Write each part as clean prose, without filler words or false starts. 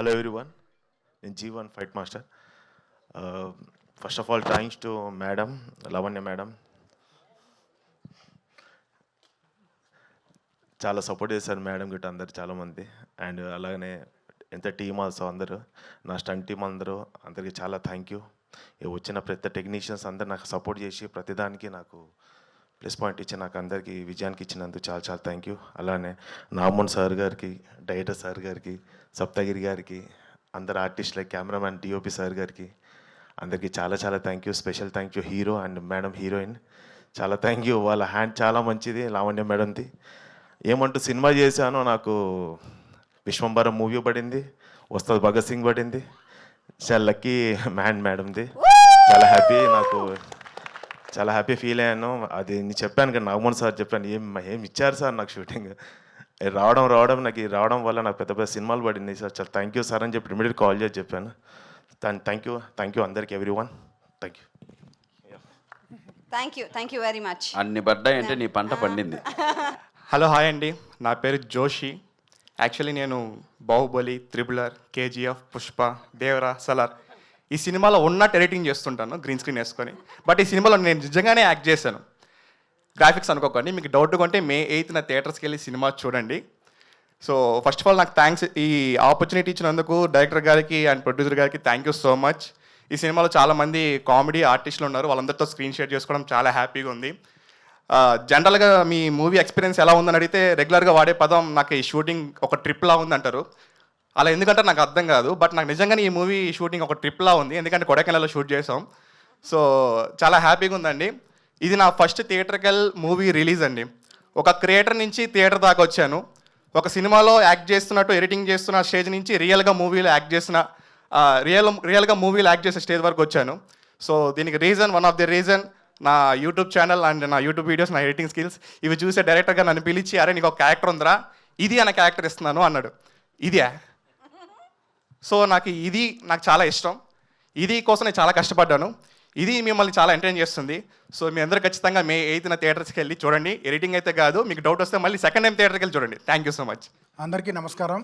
Hello everyone, నేను G1 fight master. First of all thanks to madam Lavanya madam, చాలా support చేశారు madam గిట్ట అందరు చాలామంది. అండ్ అలాగనే ఎంత టీమ్ ఆల్సో అందరూ, నా స్టంట్ టీం అందరికీ చాలా థ్యాంక్ యూ. వచ్చిన ప్రతి టెక్నీషియన్స్ అందరు నాకు సపోర్ట్ చేసి ప్రతిదానికి నాకు ప్లస్ పాయింట్ ఇచ్చి నాకు అందరికీ విజయానికి ఇచ్చినందుకు చాలా చాలా థ్యాంక్ యూ. అలానే నామోన్ సార్ గారికి, డైరెక్టర్ సార్ గారికి, సప్తగిరి గారికి, అందరు ఆర్టిస్టులకి, కెమెరామ్యాన్ డిఓపి సార్ గారికి అందరికీ చాలా చాలా thank you. Special thank you hero and madam heroine, చాలా థ్యాంక్ యూ. వాళ్ళ హ్యాండ్ చాలా మంచిది లావణ్య మేడంది. ఏమంటూ సినిమా చేశానో నాకు విశ్వంబరం మూవీ పడింది, వస్తుంది భగత్ సింగ్ పడింది, చాలా లక్కీ మ్యాన్ మేడంది. చాలా హ్యాపీ, నాకు చాలా హ్యాపీ ఫీల్ అయ్యాను. అది నేను చెప్పాను కదా, నాగమోహన్ సార్ చెప్పాను, ఏం ఇచ్చారు సార్ నాకు షూటింగ్ రావడం వల్ల నాకు పెద్ద పెద్ద సినిమాలు పడింది సార్. చాలా థ్యాంక్ యూ సార్ అని చెప్పి ఇమీడియట్ కాల్ చేసి చెప్పాను. థ్యాంక్ యూ అందరికి everyone. Thank you. Thank you very much. అన్ని పడ్డాయంటే నీ పంట పండింది. హలో హాయ్ అండి, నా పేరు జోషి. యాక్చువల్లీ నేను బాహుబలి, త్రిబులర్, కేజీఎఫ్, పుష్ప, దేవరా, సలార్ ఈ సినిమాలో ఉన్నట్టు ఎడిటింగ్ చేస్తుంటాను గ్రీన్ స్క్రీన్ వేసుకొని. బట్ ఈ సినిమాలో నేను నిజంగానే యాక్ట్ చేశాను. గ్రాఫిక్స్ అనుకోకండి, మీకు డౌట్ కొంటే May 8th థియేటర్స్కి వెళ్ళి సినిమా చూడండి. సో ఫస్ట్ ఆఫ్ ఆల్ నాకు థ్యాంక్స్, ఈ ఆపర్చునిటీ ఇచ్చినందుకు డైరెక్టర్ గారికి అండ్ ప్రొడ్యూసర్ గారికి థ్యాంక్ యూ సో మచ్. ఈ సినిమాలో చాలామంది కామెడీ ఆర్టిస్టులు ఉన్నారు, వాళ్ళందరితో స్క్రీన్ షేర్ చేసుకోవడం చాలా హ్యాపీగా ఉంది. జనరల్గా మీ మూవీ ఎక్స్పీరియన్స్ ఎలా ఉందని అడిగితే రెగ్యులర్గా వాడే పదం నాకు ఈ షూటింగ్ ఒక ట్రిప్లా ఉంది అంటారు. అలా ఎందుకంటే నాకు అర్థం కాదు, బట్ నాకు నిజంగానే ఈ మూవీ షూటింగ్ ఒక ట్రిప్లా ఉంది, ఎందుకంటే కొడైకెనాల్లో షూట్ చేసాం. సో చాలా హ్యాపీగా ఉందండి. ఇది నా ఫస్ట్ థియేటర్కల్ మూవీ రిలీజ్ అండి. ఒక క్రియేటర్ నుంచి థియేటర్ దాకా వచ్చాను. ఒక సినిమాలో యాక్ట్ చేస్తున్నట్టు ఎడిటింగ్ చేస్తున్న స్టేజ్ నుంచి రియల్గా మూవీలో యాక్ట్ చేసిన రియల్గా మూవీలో యాక్ట్ చేసే స్టేజ్ వరకు వచ్చాను. సో దీనికి వన్ ఆఫ్ ది రీజన్ నా యూట్యూబ్ ఛానల్ అండ్ నా యూట్యూబ్ వీడియోస్, నా ఎడిటింగ్ స్కిల్స్ ఇవి చూసే డైరెక్టర్గా నన్ను పిలిచి, అరే నీకు ఒక క్యారెక్టర్ ఉందిరా, ఇది అన్న క్యారెక్టర్ ఇస్తున్నాను అన్నాడు. ఇదే సో నాకు చాలా ఇష్టం. ఇది కోసం నేను చాలా కష్టపడ్డాను. ఇది మిమ్మల్ని చాలా ఎంటర్టైన్ చేస్తుంది. సో మీ అందరూ ఖచ్చితంగా May 8th థియేటర్స్కి వెళ్ళి చూడండి. ఎడిటింగ్ అయితే కాదు, మీకు డౌట్ వస్తే మళ్ళీ సెకండ్ టైం థియేటర్కి వెళ్ళి చూడండి. Thank you so much. అందరికీ నమస్కారం.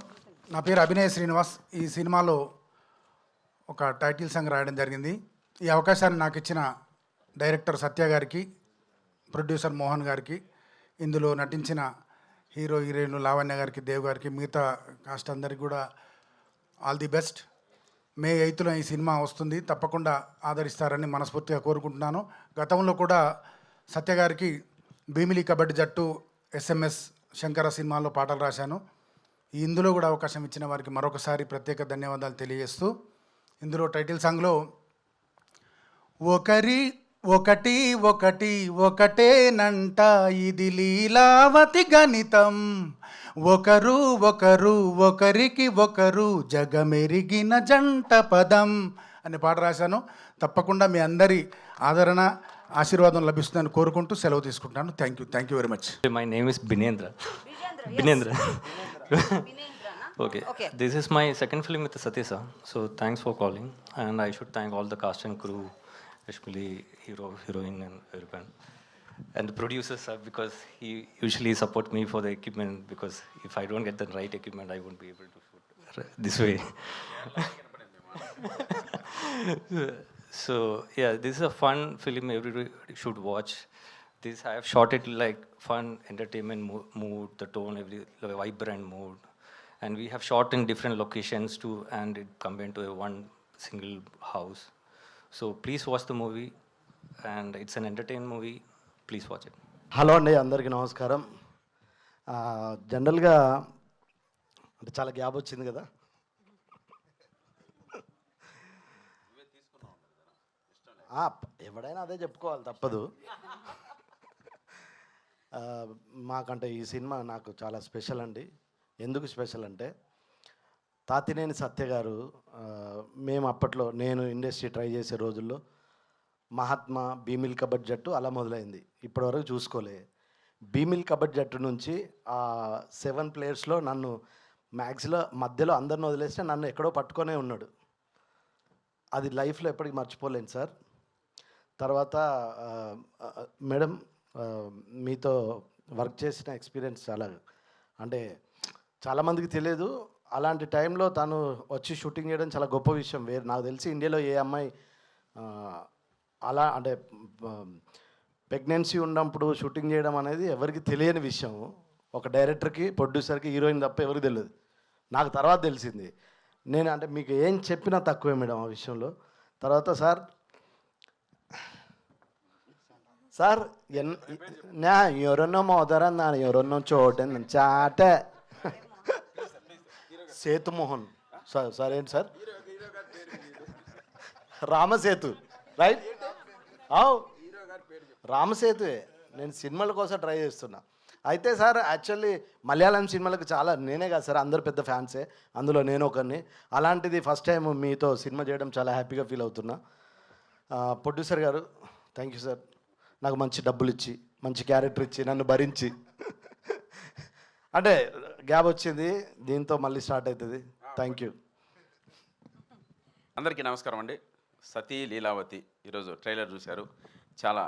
నా పేరు అభినయ్ శ్రీనివాస్. ఈ సినిమాలో ఒక టైటిల్ సాంగ్ రాయడం జరిగింది. ఈ అవకాశాన్ని నాకు ఇచ్చిన డైరెక్టర్ సత్య గారికి, ప్రొడ్యూసర్ మోహన్ గారికి, ఇందులో నటించిన హీరో హీరోయిన్లు లావణ్య గారికి, దేవ్ గారికి, మిగతా కాస్ట్ అందరికి కూడా all the best. May 8th ఈ సినిమా వస్తుంది, తప్పకుండా ఆదరిస్తారని మనస్ఫూర్తిగా కోరుకుంటున్నాను. గతంలో కూడా సత్య గారికి భీమిలి కబడ్డీ జట్టు, SMS శంకర సినిమాల్లో పాటలు రాశాను. ఇందులో కూడా అవకాశం ఇచ్చిన వారికి మరొకసారి ప్రత్యేక ధన్యవాదాలు తెలియజేస్తూ, ఇందులో టైటిల్ సాంగ్లో ఒకటి ఒకటేనంట ఇది లీలావతి గణితం, ఒకరికి ఒకరు జగమెరిగిన జంట పదం అనే పాట రాశాను. తప్పకుండా మీ అందరి ఆదరణ, ఆశీర్వాదం లభిస్తుందని కోరుకుంటూ సెలవు తీసుకుంటున్నాను. Thank you very much. My name is Binendra. Okay. This is my second film with Satya sir. So thanks for calling, and I should thank all the cast and crew, especially hero, heroine, and everyone, and the producers sir, because he usually support me for the equipment, because if I don't get the right equipment, I won't be able to shoot this way. So yeah, this is a fun film. Everybody should watch. This I have shot it like fun, entertainment mood, the tone, every vibrant mood. And we have shot in different locations too, and it combined to one single house. So please watch the movie, and it's an entertainment movie. Please watch it. Hello అండి, అందరికీ నమస్కారం. జనరల్గా అంటే చాలా gap వచ్చింది కదా, ఎవడైనా అదే చెప్పుకోవాలి, తప్పదు. మాకంటే ఈ సినిమా నాకు చాలా స్పెషల్ అండి. ఎందుకు స్పెషల్ అంటే, తాతినేని సత్య గారు, మేము అప్పట్లో నేను ఇండస్ట్రీ ట్రై చేసే రోజుల్లో మహాత్మా, భీమిల్ కబడ్డీ జట్టు అలా మొదలైంది. ఇప్పటివరకు చూసుకోలే. భీమిల్ కబడ్డీ జట్టు నుంచి 7 ప్లేయర్స్లో నన్ను మ్యాక్స్లో మధ్యలో అందరిని వదిలేస్తే నన్ను ఎక్కడో పట్టుకొనే ఉన్నాడు. అది లైఫ్లో ఎప్పటికీ మర్చిపోలేను సార్. తర్వాత మేడం, మీతో వర్క్ చేసిన ఎక్స్పీరియన్స్ చాలా, అంటే చాలామందికి తెలియదు, అలాంటి టైంలో తను వచ్చి షూటింగ్ చేయడం చాలా గొప్ప విషయం. వేరు నాకు తెలిసి ఇండియాలో ఏ అమ్మాయి ఆ, అలా అంటే ప్రెగ్నెన్సీ ఉన్నప్పుడు షూటింగ్ చేయడం అనేది ఎవరికి తెలియని విషయం. ఒక డైరెక్టర్కి, ప్రొడ్యూసర్కి, హీరోయిన్ తప్ప ఎవరికి తెలియదు. నాకు తర్వాత తెలిసింది. నేను అంటే మీకు ఏం చెప్పినా తక్కువే మేడం ఆ విషయంలో. తర్వాత సార్ నా ఎవరన్నా మోదరా నా ఎవరన్నా చూడండి చాటే సేతుమోహన్ సార్ ఏంటి సార్ రామసేతు రైట్ రామసేతువే. నేను సినిమాల కోసం ట్రై చేస్తున్నా. అయితే సార్ యాక్చువల్లీ మలయాళం సినిమాలకు చాలా, నేనే కాదు సార్ అందరు పెద్ద ఫ్యాన్సే, అందులో నేను ఒకరిని. అలాంటిది ఫస్ట్ టైం మీతో సినిమా చేయడం చాలా హ్యాపీగా ఫీల్ అవుతున్నా. ప్రొడ్యూసర్ గారు థ్యాంక్ యూ సార్, నాకు మంచి డబ్బులు ఇచ్చి, మంచి క్యారెక్టర్ ఇచ్చి, నన్ను భరించి. అంటే గ్యాప్ వచ్చింది, దీంతో మళ్ళీ స్టార్ట్ అవుతుంది. Thank you. అందరికీ నమస్కారం అండి. సతీ లీలావతి ఈరోజు ట్రైలర్ చూశారు. చాలా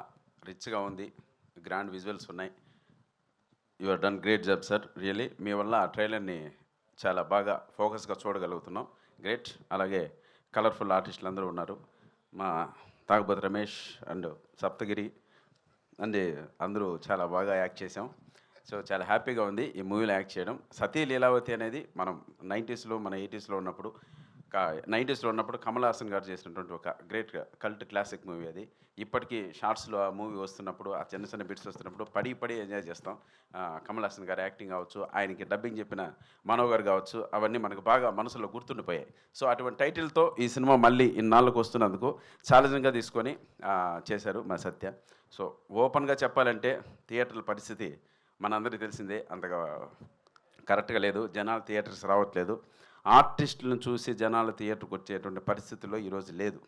రిచ్గా ఉంది, గ్రాండ్ విజువల్స్ ఉన్నాయి. You are done great job sir, really. మీ వల్ల ఆ ట్రైలర్ని చాలా బాగా ఫోకస్గా చూడగలుగుతున్నాం. గ్రేట్. అలాగే కలర్ఫుల్ ఆర్టిస్టులు అందరూ ఉన్నారు. మా తాగుబోతు రమేష్ అండ్ సప్తగిరి అండ్ అందరూ చాలా బాగా యాక్ట్ చేసాం. సో చాలా హ్యాపీగా ఉంది ఈ మూవీలో యాక్ట్ చేయడం. సతీ లీలావతి అనేది మనం 90స్లో, మన 80స్లో ఉన్నప్పుడు 90స్లో ఉన్నప్పుడు కమల్ హాసన్ గారు చేసినటువంటి ఒక గ్రేట్ కల్ట్ క్లాసిక్ మూవీ అది. ఇప్పటికీ షార్ట్స్లో ఆ మూవీ వస్తున్నప్పుడు, ఆ చిన్న చిన్న బిట్స్ వస్తున్నప్పుడు పడి ఎంజాయ్ చేస్తాం. కమల్ హాసన్ గారు యాక్టింగ్ కావచ్చు, ఆయనకి డబ్బింగ్ చెప్పిన మనో గారు కావచ్చు, అవన్నీ మనకు బాగా మనసులో గుర్తుండిపోయాయి. సో అటువంటి టైటిల్తో ఈ సినిమా మళ్ళీ ఇన్నాళ్ళకు వస్తున్నందుకు ఛాలెంజింగ్గా తీసుకొని చేశారు మా సత్య. సో ఓపెన్గా చెప్పాలంటే థియేటర్ల పరిస్థితి మనందరికీ తెలిసిందే, అంతగా కరెక్ట్గా లేదు. జనాలు థియేటర్స్ రావట్లేదు. ఆర్టిస్టులను చూసి జనాలు థియేటర్కి వచ్చేటువంటి పరిస్థితుల్లో ఈరోజు లేదు.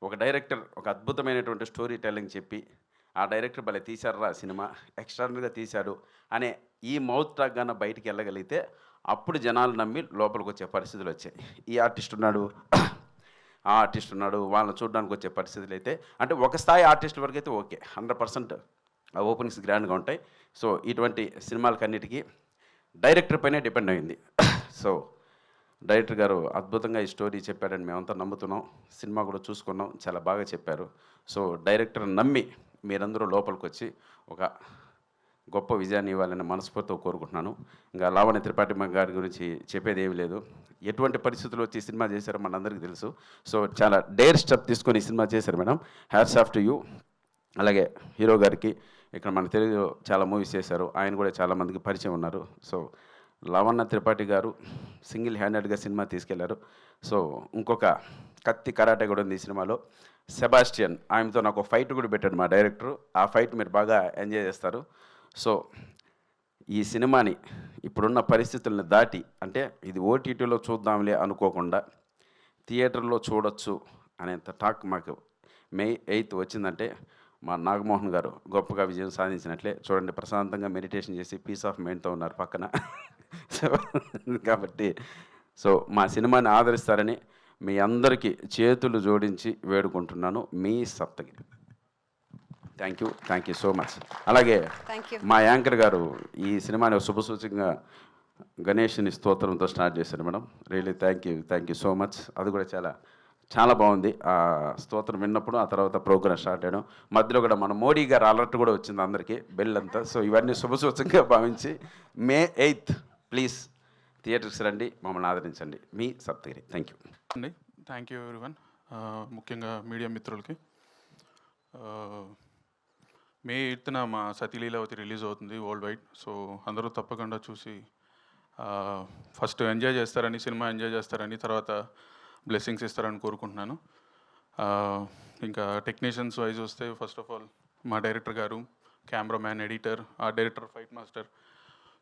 ఒక డైరెక్టర్ ఒక అద్భుతమైనటువంటి స్టోరీ టెల్లింగ్ చెప్పి, ఆ డైరెక్టర్ భలే తీశారా సినిమా, ఎక్స్ట్రాడినరీగా తీశాడు అనే ఈ మౌత్ టాక్ గాన బయటికి వెళ్ళగలిగితే అప్పుడు జనాలు నమ్మి లోపలికి వచ్చే పరిస్థితులు వచ్చాయి. ఈ ఆర్టిస్ట్ ఉన్నాడు, ఆ ఆర్టిస్ట్ ఉన్నాడు, వాళ్ళని చూడడానికి వచ్చే పరిస్థితులు అయితే, అంటే ఒక స్థాయి ఆర్టిస్టుల వరకు అయితే ఓకే, 100% ఆ ఓపెనింగ్స్ గ్రాండ్గా ఉంటాయి. సో ఇటువంటి సినిమాలకన్నిటికీ డైరెక్టర్ పైనే డిపెండ్ అయింది. సో డైరెక్టర్ గారు అద్భుతంగా ఈ స్టోరీ చెప్పారని మేమంతా నమ్ముతున్నాం. సినిమా కూడా చూసుకున్నాం, చాలా బాగా చెప్పారు. సో డైరెక్టర్ నమ్మి మీరందరూ లోపలికి వచ్చి ఒక గొప్ప విజయాన్ని ఇవ్వాలని మనస్ఫూర్తితో కోరుకుంటున్నాను. ఇంకా లావణ్య త్రిపాఠి గారి గురించి చెప్పేది ఏమీ లేదు. ఎటువంటి పరిస్థితుల్లో వచ్చి సినిమా చేశారో మనందరికీ తెలుసు. సో చాలా డేర్ స్టెప్ తీసుకొని ఈ సినిమా చేశారు madam. Hats off to you. అలాగే హీరో గారికి, ఇక్కడ మన తెలుగులో చాలా మూవీస్ చేశారు, ఆయన కూడా చాలామందికి పరిచయం ఉన్నారు. సో లావణ్య త్రిపాఠి గారు సింగిల్ హ్యాండెడ్గా సినిమా తీసుకెళ్లారు. సో ఇంకొక కత్తి కరాటే కూడా ఉంది ఈ సినిమాలో. సెబాస్టియన్, ఆయనతో నాకు ఫైట్ కూడా పెట్టాడు మా డైరెక్టరు. ఆ ఫైట్ మీరు బాగా ఎంజాయ్ చేస్తారు. సో ఈ సినిమాని ఇప్పుడున్న పరిస్థితులను దాటి, అంటే ఇది ఓటీటీలో చూద్దాంలే అనుకోకుండా థియేటర్లో చూడొచ్చు అనేంత టాక్ మాకు May 8th వచ్చిందంటే మా నాగమోహన్ గారు గొప్పగా విజయం సాధించినట్లే. చూడండి, ప్రశాంతంగా మెడిటేషన్ చేసి పీస్ ఆఫ్ మైండ్తో ఉన్నారు పక్కన. సో కాబట్టి మా సినిమాని ఆదరిస్తారని మీ అందరికీ చేతులు జోడించి వేడుకుంటున్నాను. మీ Saptagiri. Thank you so much. అలాగే మా యాంకర్ గారు ఈ సినిమాని శుభసూచకంగా గణేష్ని స్తోత్రంతో స్టార్ట్ చేశారు madam. Really thank you so much. అది కూడా చాలా బాగుంది. ఆ స్తోత్రం విన్నప్పుడు ఆ తర్వాత ప్రోగ్రామ్ స్టార్ట్ అయ్యడం, మధ్యలో కూడా మన మోడీ గారు అలర్ట్ కూడా వచ్చింది అందరికీ, బెల్ అంతా. సో ఇవన్నీ శుభసూచకంగా భావించి May 8th ప్లీజ్ థియేటర్స్ రండి, మమ్మల్ని ఆదరించండి. మీ సప్తగిరి. థ్యాంక్ యూ అండి. Thank you everyone. ముఖ్యంగా మీడియా మిత్రులకి. May 8th మా సతీ లీలావతి రిలీజ్ అవుతుంది వరల్డ్ వైడ్. సో అందరూ తప్పకుండా చూసి ఫస్ట్ ఎంజాయ్ చేస్తారని, సినిమా ఎంజాయ్ చేస్తారని, తర్వాత బ్లెస్సింగ్స్ ఇస్తారని కోరుకుంటున్నాను. ఇంకా టెక్నీషియన్స్ వైజ్ వస్తే, ఫస్ట్ ఆఫ్ ఆల్ మా డైరెక్టర్ గారు, cameraman, editor, art director, fight master.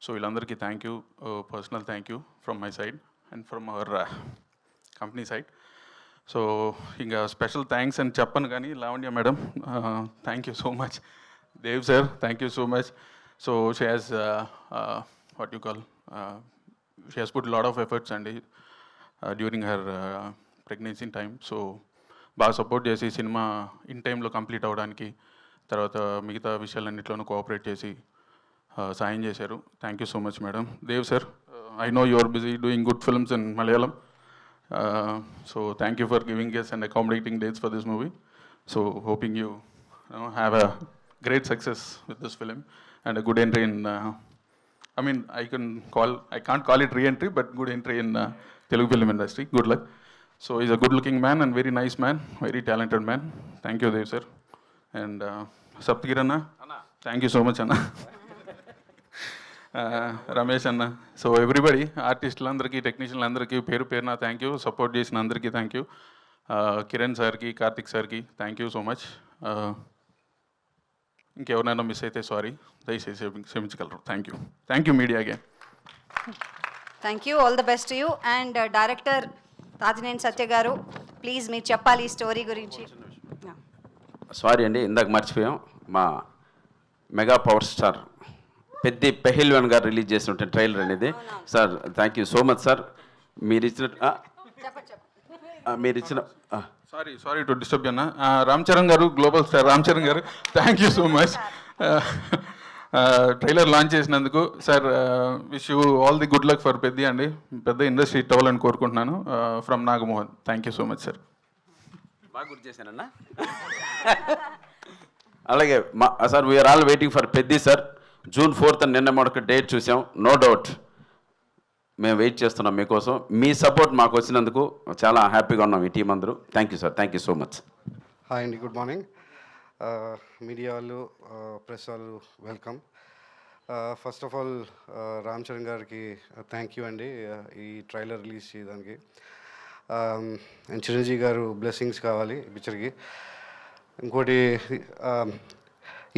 So వీళ్ళందరికీ thank you, personal thank you from my side and from our company side. So ఇంకా స్పెషల్ థ్యాంక్స్ అని చెప్పను కానీ, Lavanya madam thank you so much. Dev sir thank you so much. So she has what you call she has put lot of efforts అండి during her pregnancy time. So బాగా support చేసి సినిమా in టైంలో complete అవ్వడానికి, తర్వాత మిగతా విషయాలన్నింటిలోనూ కోఆపరేట్ చేసి సాయం చేశారు. Thank you so much madam. Dev sir I know you are busy doing good films in Malayalam. So thank you for giving us and accommodating dates for this movie. So hoping you have a great success with this film and a good entry in. I can't call it re-entry, but good entry in Telugu film industry. Good luck. So he's a good-looking man and very nice man, very talented man. Thank you, Dev sir. And Saptagir Anna, thank you so much, Anna. Ramesh అన్న, so everybody ఆర్టిస్టులందరికీ టెక్నీషియన్లందరికీ పేరు పేరున thank you, support చేసిన అందరికీ thank you, Kiran సార్కి కార్తిక్ సార్కి thank you so much. ఇంకెవరైనా miss అయితే sorry, దయచేసి క్షమించగలరు. Thank you media again. Thank you, all the best to you. And director Tatineni Satya గారు, ప్లీజ్ మీరు చెప్పాలి ఈ స్టోరీ గురించి. సారీ అండి, ఇందాక మర్చిపోయాం. మా మెగా పవర్ స్టార్ పెద్ది పెహిల్వాన్ గారు రిలీజ్ చేసినట్టు ట్రైలర్ అనేది. Sir thank you so much sir. మీరు ఇచ్చిన సారీ టు డిస్టర్బ్ అన్న. రామ్ చరణ్ గారు, గ్లోబల్ స్టార్ రామ్ చరణ్ గారు, thank you so much trailer launch చేసినందుకు. Sir wish you all the good luck for Peddi అండి, పెద్ద ఇండస్ట్రీ హిట్ అవ్వాలని కోరుకుంటున్నాను. From Nagamohan. Thank you so much sir. బాగా గుర్తు చేశానన్నా. అలాగే sir we are all waiting for Peddi sir. June 4th నిన్న మనకు డేట్ చూసాం. నో డౌట్ మేము వెయిట్ చేస్తున్నాం మీకోసం. మీ సపోర్ట్ మాకు వచ్చినందుకు చాలా హ్యాపీగా ఉన్నాం ఈ టీం అందరూ. Thank you sir, thank you so much. Hi అండి, గుడ్ మార్నింగ్. మీడియా వాళ్ళు, ప్రెస్ వాళ్ళు, welcome. First of all Ram Charan గారికి థ్యాంక్ యూ అండి ఈ ట్రైలర్ రిలీజ్ చేయడానికి. అండ్ చిరంజీవి గారు బ్లెస్సింగ్స్ కావాలి ఈ పిక్చర్కి. ఇంకోటి,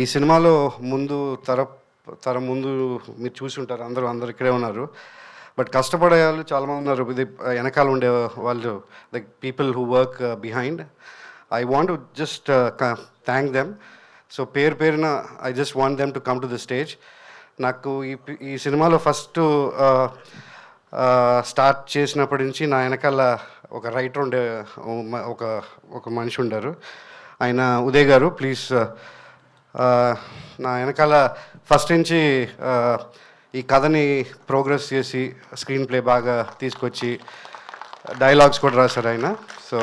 ఈ సినిమాలో తరం ముందు మీరు చూసి ఉంటారు, అందరూ ఇక్కడే ఉన్నారు. బట్ కష్టపడే వాళ్ళు చాలామంది ఉన్నారు, ఇది వెనకాల ఉండే వాళ్ళు, like people who work behind. I want to just thank them. So పేరున I just want them to come to the stage. నాకు ఈ సినిమాలో ఫస్ట్ స్టార్ట్ చేసినప్పటి నుంచి నా వెనకాల ఒక రైటర్ ఉండే ఒక మనిషి ఉండారు, ఆయన ఉదయ్ గారు. ప్లీజ్ నా వెనకాల ఫస్ట్ నుంచి ఈ కథని ప్రోగ్రెస్ చేసి స్క్రీన్ ప్లే బాగా తీసుకొచ్చి డైలాగ్స్ కూడా రాశారు ఆయన. So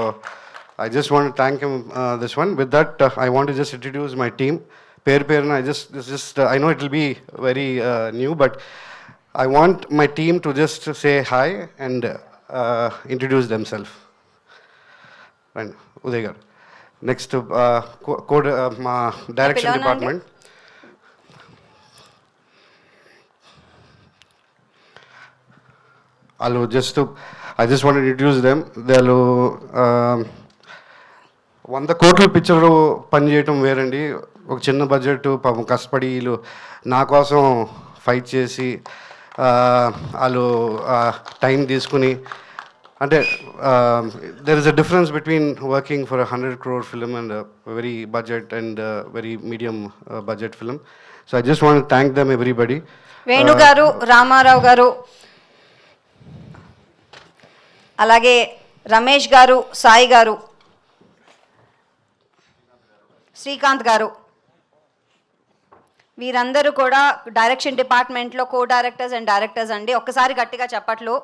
I just want thank him this one. With that I want just introduce my team. పేరున I know it will be very new, but I want my team to just say hi and introduce themselves. And Uday garu. Next, my direction department. I just want to introduce them. They'll 100 కోట్ల picture పని చేయటం వేరండి. ఒక చిన్న budget, పాపం కష్టపడి వీళ్ళు నా కోసం ఫైట్ చేసి వాళ్ళు టైం తీసుకుని, అంటే there is a difference between working for 100 crore film and very budget and very medium budget film. So I just want thank them everybody. Venu గారు, రామారావు గారు, అలాగే రమేష్ గారు, సాయి గారు, శ్రీకాంత్ గారు, వీరందరూ కూడా డైరెక్షన్ డిపార్ట్మెంట్లో కో డైరెక్టర్స్ అండ్ డైరెక్టర్స్ అండి. ఒక్కసారి గట్టిగా చెప్పట్లు.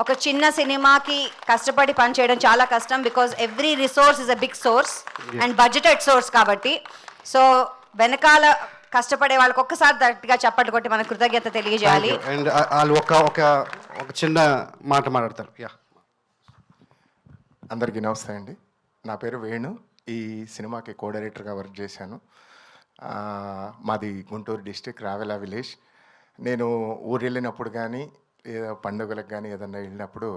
ఒక చిన్న సినిమాకి కష్టపడి పనిచేయడం చాలా కష్టం, because every resource is a big source and budgeted source కాబట్టి. సో వెనకాల కష్టపడే వాళ్ళకి ఒక్కసారి గట్టిగా చప్పట్లు కొట్టి మన కృతజ్ఞత తెలియజేయాలి. అండ్ వాళ్ళు ఒక చిన్న మాట మాట్లాడతారు. యా, అందరికీ నమస్తే అండి. నా పేరు వేణు. ఈ సినిమాకి కో డైరెక్టర్గా వర్క్ చేశాను. మాది గుంటూరు డిస్టిక్, రావెల విలేజ్. నేను ఊరు వెళ్ళినప్పుడు కానీ పండుగలకు కానీ ఏదన్నా వెళ్ళినప్పుడు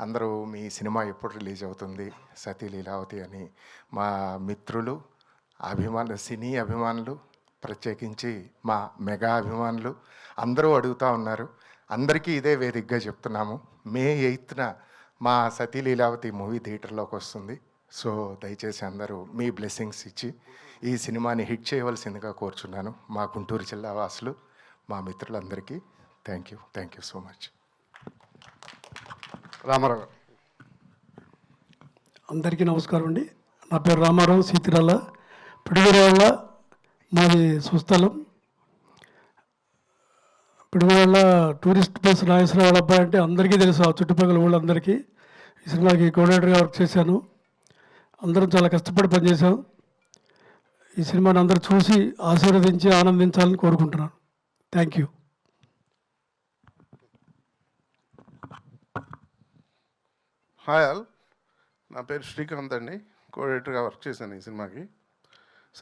అందరూ మీ సినిమా ఎప్పుడు రిలీజ్ అవుతుంది, సతీ లీలావతి అని మా మిత్రులు, సినీ అభిమానులు, ప్రత్యేకించి మా మెగా అభిమానులు అందరూ అడుగుతూ ఉన్నారు. అందరికీ ఇదే వేదికగా చెప్తున్నాము, May 8th మా సతీ లీలావతి మూవీ థియేటర్లోకి వస్తుంది. సో దయచేసి అందరూ మీ బ్లెస్సింగ్స్ ఇచ్చి ఈ సినిమాని హిట్ చేయవలసిందిగా కోరుచున్నాను. మా గుంటూరు జిల్లా వాసులు, మా మిత్రులందరికీ thank you so much. Ramarao గారు. అందరికీ నమస్కారం అండి. నా పేరు రామారావు, సీతిరాల, పిడుగురాళ్ళ మాది స్వస్థలం. పిడుగురాళ్ళ టూరిస్ట్ ప్లేస్ నాగేశ్వరరావు అబ్బాయి అంటే అందరికీ తెలుసు, ఆ చుట్టుపక్కల ఊళ్ళందరికీ. ఈ సినిమాకి కోఆర్డినేటర్గా వర్క్ చేశాను. అందరం చాలా కష్టపడి పనిచేశాం. ఈ సినిమాని అందరూ చూసి ఆశీర్వదించి ఆనందించాలని కోరుకుంటున్నాను. Thank you. హాయ్ ఆల్, నా పేరు శ్రీకాంత్ అండి. కోఆర్డినేటర్గా వర్క్ చేశాను ఈ సినిమాకి.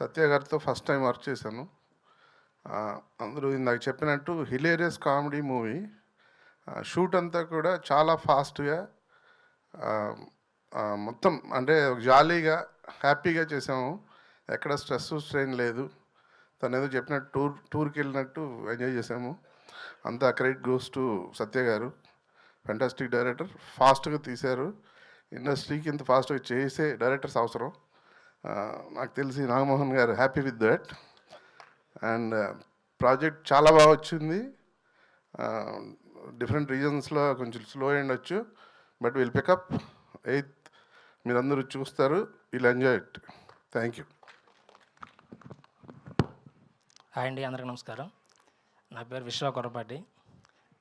సత్య గారితో ఫస్ట్ టైం వర్క్ చేశాను. అందరూ ఇందాక చెప్పినట్టు హిలేరియస్ కామెడీ మూవీ. షూట్ అంతా కూడా చాలా ఫాస్ట్గా, మొత్తం అంటే జాలీగా హ్యాపీగా చేసాము. ఎక్కడ స్ట్రెస్ స్ట్రెయిన్ లేదు. తను ఏదో చెప్పినట్టు టూర్కి వెళ్ళినట్టు ఎంజాయ్ చేసాము. అంతా క్రెడిట్ గోస్ టు సత్య గారు. Fantastic director. ఫాస్ట్గా తీశారు. ఇండస్ట్రీకి ఇంత ఫాస్ట్గా చేసే డైరెక్టర్స్ అవసరం. నాకు తెలిసి నాగమోహన్ గారు happy with that. And project చాలా బాగా వచ్చింది. డిఫరెంట్ రీజన్స్లో కొంచెం స్లో అయ్యొచ్చు, బట్ విల్ పికప్ 8th. మీరందరూ చూస్తారు, will enjoy it. Thank you. Hi అండి, అందరికీ నమస్కారం. నా పేరు విశ్వ కొరపాటి.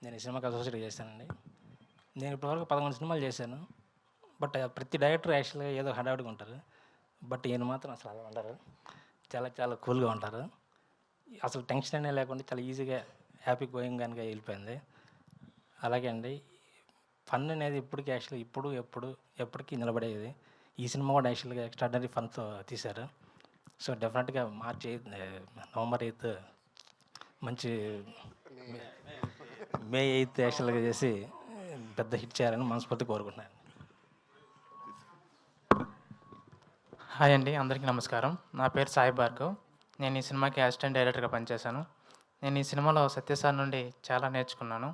నేను ఈ సినిమాకి అసోసియేట్ చేశానండి. నేను ఇప్పటివరకు 11 సినిమాలు చేశాను. బట్ ప్రతి డైరెక్టర్ యాక్చువల్గా ఏదో హడావుడిగా ఉంటారు. బట్ ఈయన మాత్రం అసలు అలా ఉండరు. చాలా చాలా కూల్గా ఉంటారు. అసలు టెన్షన్ అనే లేకుండా చాలా ఈజీగా హ్యాపీ గోయింగ్గా వెళ్ళిపోయింది. అలాగే అండి, ఫన్ అనేది ఇప్పటికీ యాక్చువల్గా ఎప్పటికీ నిలబడేది. ఈ సినిమా కూడా యాక్చువల్గా ఎక్స్ట్రాడినరీ ఫన్తో తీశారు. సో డెఫినెట్గా నవంబర్ 8 మంచి మే 8 యాక్చువల్గా చేసి పెద్ద హిట్ చేయాలని మనస్ఫూర్తి కోరుకుంటున్నాను. హాయ్ అండి, అందరికీ నమస్కారం. నా పేరు సాయి భార్గవ్. నేను ఈ సినిమాకి అసిస్టెంట్ డైరెక్టర్గా పనిచేశాను. నేను ఈ సినిమాలో సత్యసార్ నుండి చాలా నేర్చుకున్నాను.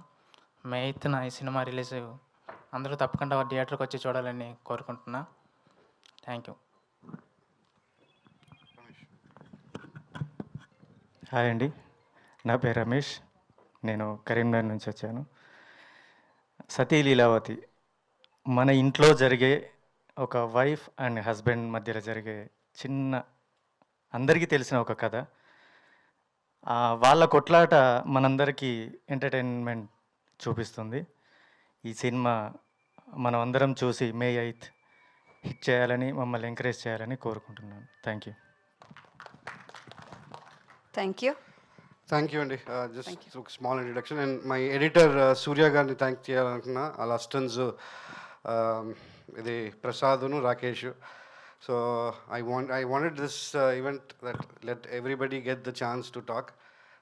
మే 8న ఈ సినిమా రిలీజ్. అందరూ తప్పకుండా థియేటర్కి వచ్చి చూడాలని కోరుకుంటున్నా. Thank you. హాయ్ అండి, నా పేరు రమేష్. నేను కరీంనగర్ నుంచి వచ్చాను. సతీ లీలావతి మన ఇంట్లో జరిగే ఒక వైఫ్ అండ్ హస్బెండ్ మధ్యలో జరిగే చిన్న, అందరికీ తెలిసిన ఒక కథ. వాళ్ళ కొట్లాట మనందరికీ ఎంటర్టైన్మెంట్ చూపిస్తుంది. ఈ సినిమా మనం అందరం చూసి మే 8 హిట్ చేయాలని, మమ్మల్ని ఎంకరేజ్ చేయాలని కోరుకుంటున్నాను. Thank you. Thank you. Thank you అండి. జస్ట్ ఒక small introduction. And my editor Surya గారిని థ్యాంక్ చేయాలనుకున్నా. వాళ్ళ అసిస్టెంట్స్ ఇది ప్రసాద్ను Rakesh. So I wanted this event that let everybody get the chance to talk.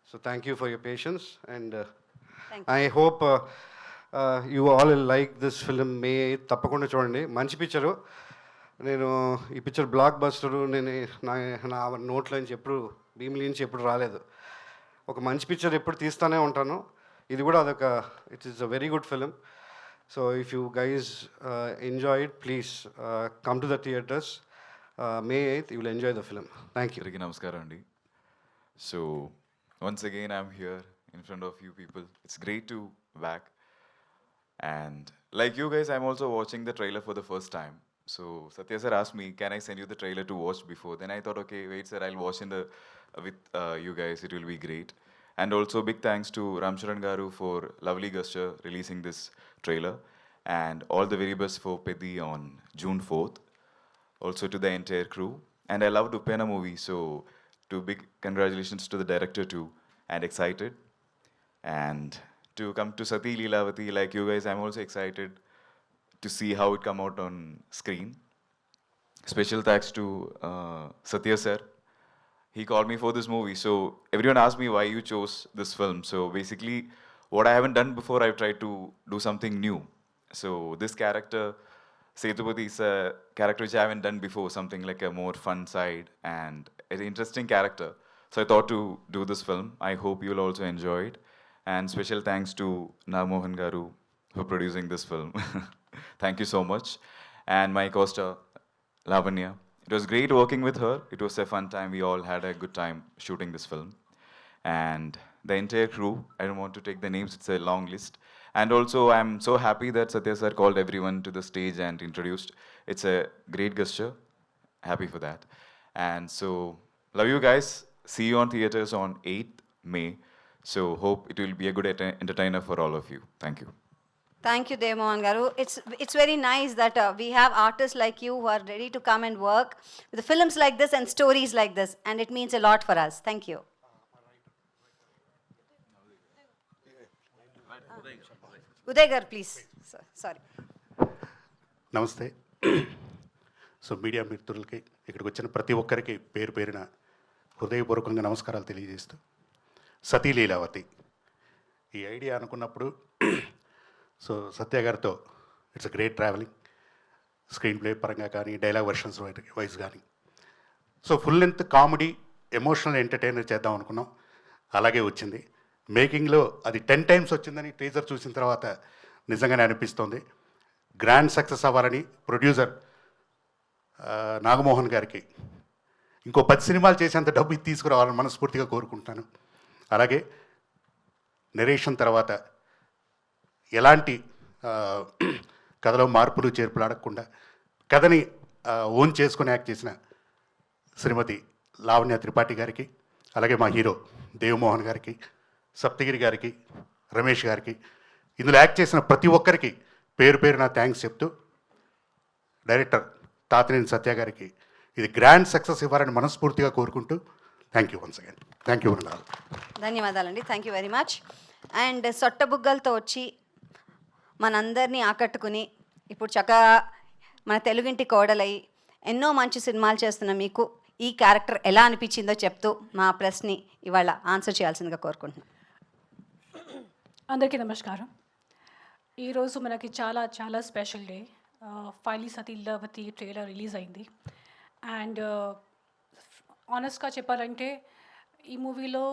So thank you for your patience and I hope you all like this film. May 8 తప్పకుండా చూడండి. మంచి picture. నేను ఈ picture black buster నేను నా నోట్లో నుంచి ఎప్పుడు, భీమిలి నుంచి ఎప్పుడు రాలేదు. ఒక మంచి పిక్చర్ ఎప్పుడు తీస్తూనే ఉంటాను. ఇది కూడా అదొక, it is a very good film. So if you guys enjoy it, please come to the theatres. May 8th, you will enjoy the film. Thank you. Namaskaram Andi. So once again I'm here in front of you people. It's great to back. And like you guys, I'm also watching the trailer for the first time. So Satya sir asked me, can I send you the trailer to watch before? Then I thought, okay, wait sir, I'll watch in the with you guys. It will be great. And also big thanks to Ram Charan Garu for lovely gesture releasing this trailer. And all the very best for Pedi on June 4th. Also to the entire crew. And I loved Upena movie, so big congratulations to the director too. And excited. And to come to Sati Leelavati, like you guys, I'm also excited to see how it come out on screen. Special thanks to Satya sir. He called me for this movie. So everyone asked me why you chose this film. So basically, what I haven't done before, I've tried to do something new. So this character, Sethupathi, is a character which I haven't done before, something like a more fun side and an interesting character. So I thought to do this film. I hope you'll also enjoy it. And special thanks to Namohan Garu for producing this film. Thank you so much. And my co-star, Lavanya. It was great working with her. It was a fun time. We all had a good time shooting this film. And the entire crew, I don't want to take the names, it's a long list. And also, I'm so happy that Satya sir called everyone to the stage and introduced. It's a great gesture. Happy for that. And so, love you guys. See you on theaters on 8th May. So hope it will be a good entertainer for all of you. Thank you. Thank you, Demohan Garu. It's very nice that we have artists like you who are ready to come and work with films like this and stories like this, and it means a lot for us. Thank you. Uday Garu, please. Sorry. నమస్తే. So media మిత్రులకి ఇక్కడికి వచ్చిన ప్రతి ఒక్కరికి పేరు పేరున హృదయపూర్వకంగా నమస్కారాలు తెలియజేస్తూ, సతీ లీలావతి ఈ ఐడియా అనుకున్నప్పుడు సో సత్య గారితో it's a great travelling, screen play పరంగా కానీ డైలాగ్ వర్షన్స్ వైజ్ కానీ. So full length comedy emotional entertainer చేద్దాం అనుకున్నాం, అలాగే వచ్చింది. మేకింగ్లో అది 10 times వచ్చిందని టీజర్ చూసిన తర్వాత నిజంగానే అనిపిస్తోంది. గ్రాండ్ సక్సెస్ అవ్వాలని ప్రొడ్యూసర్ నాగమోహన్ గారికి ఇంకో 10 సినిమాలు చేసేంత డబ్బు ఇది తీసుకురావాలని మనస్ఫూర్తిగా కోరుకుంటున్నాను. అలాగే నెరేషన్ తర్వాత ఎలాంటి కథలో మార్పులు చేర్పులు అడగకుండా కథని ఓన్ చేసుకుని యాక్ట్ చేసిన శ్రీమతి లావణ్య త్రిపాఠి గారికి, అలాగే మా హీరో దేవమోహన్ గారికి, సప్తగిరి గారికి, రమేష్ గారికి, ఇందులో యాక్ట్ చేసిన ప్రతి ఒక్కరికి పేరు పేరున థ్యాంక్స్ చెప్తూ, డైరెక్టర్ తాతినేని సత్య గారికి ఇది గ్రాండ్ సక్సెస్ ఇవ్వాలని మనస్ఫూర్తిగా కోరుకుంటూ thank you once again. Thank you అన్నారు. ధన్యవాదాలండి. Thank you very much. And సొట్టబుగ్గలతో వచ్చి మనందరినీ ఆకట్టుకుని ఇప్పుడు చక్కగా మన తెలుగింటి కోడలై ఎన్నో మంచి సినిమాలు చేస్తున్న మీకు ఈ క్యారెక్టర్ ఎలా అనిపించిందో చెప్తూ మా ప్రెస్ని ఇవాళ ఆన్సర్ చేయాల్సిందిగా కోరుకుంటున్నాను. అందరికీ నమస్కారం. ఈరోజు మనకి చాలా చాలా స్పెషల్ డే. ఫైనలీ సతీ లీలావతి ట్రైలర్ రిలీజ్ అయింది. అండ్ ఆనెస్ట్గా చెప్పాలంటే ఈ మూవీలో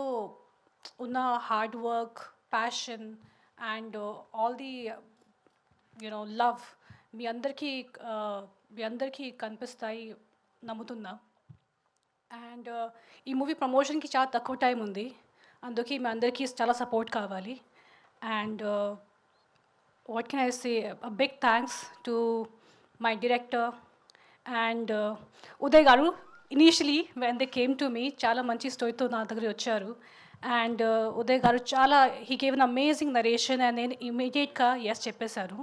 ఉన్న hard work, passion and all the love మీ అందరికీ కనిపిస్తాయి నమ్ముతున్నా. అండ్ ఈ మూవీ ప్రమోషన్కి చాలా తక్కువ టైం ఉంది, అందుకే మీ అందరికీ చాలా సపోర్ట్ కావాలి. And what can I say? A big thanks to my director and Uday Garu. Initially, when they came to me, chala manchi story to na dagre vacharu, and Uday Garu chala he gave an amazing narration and then immediate ka yes cheppesaru.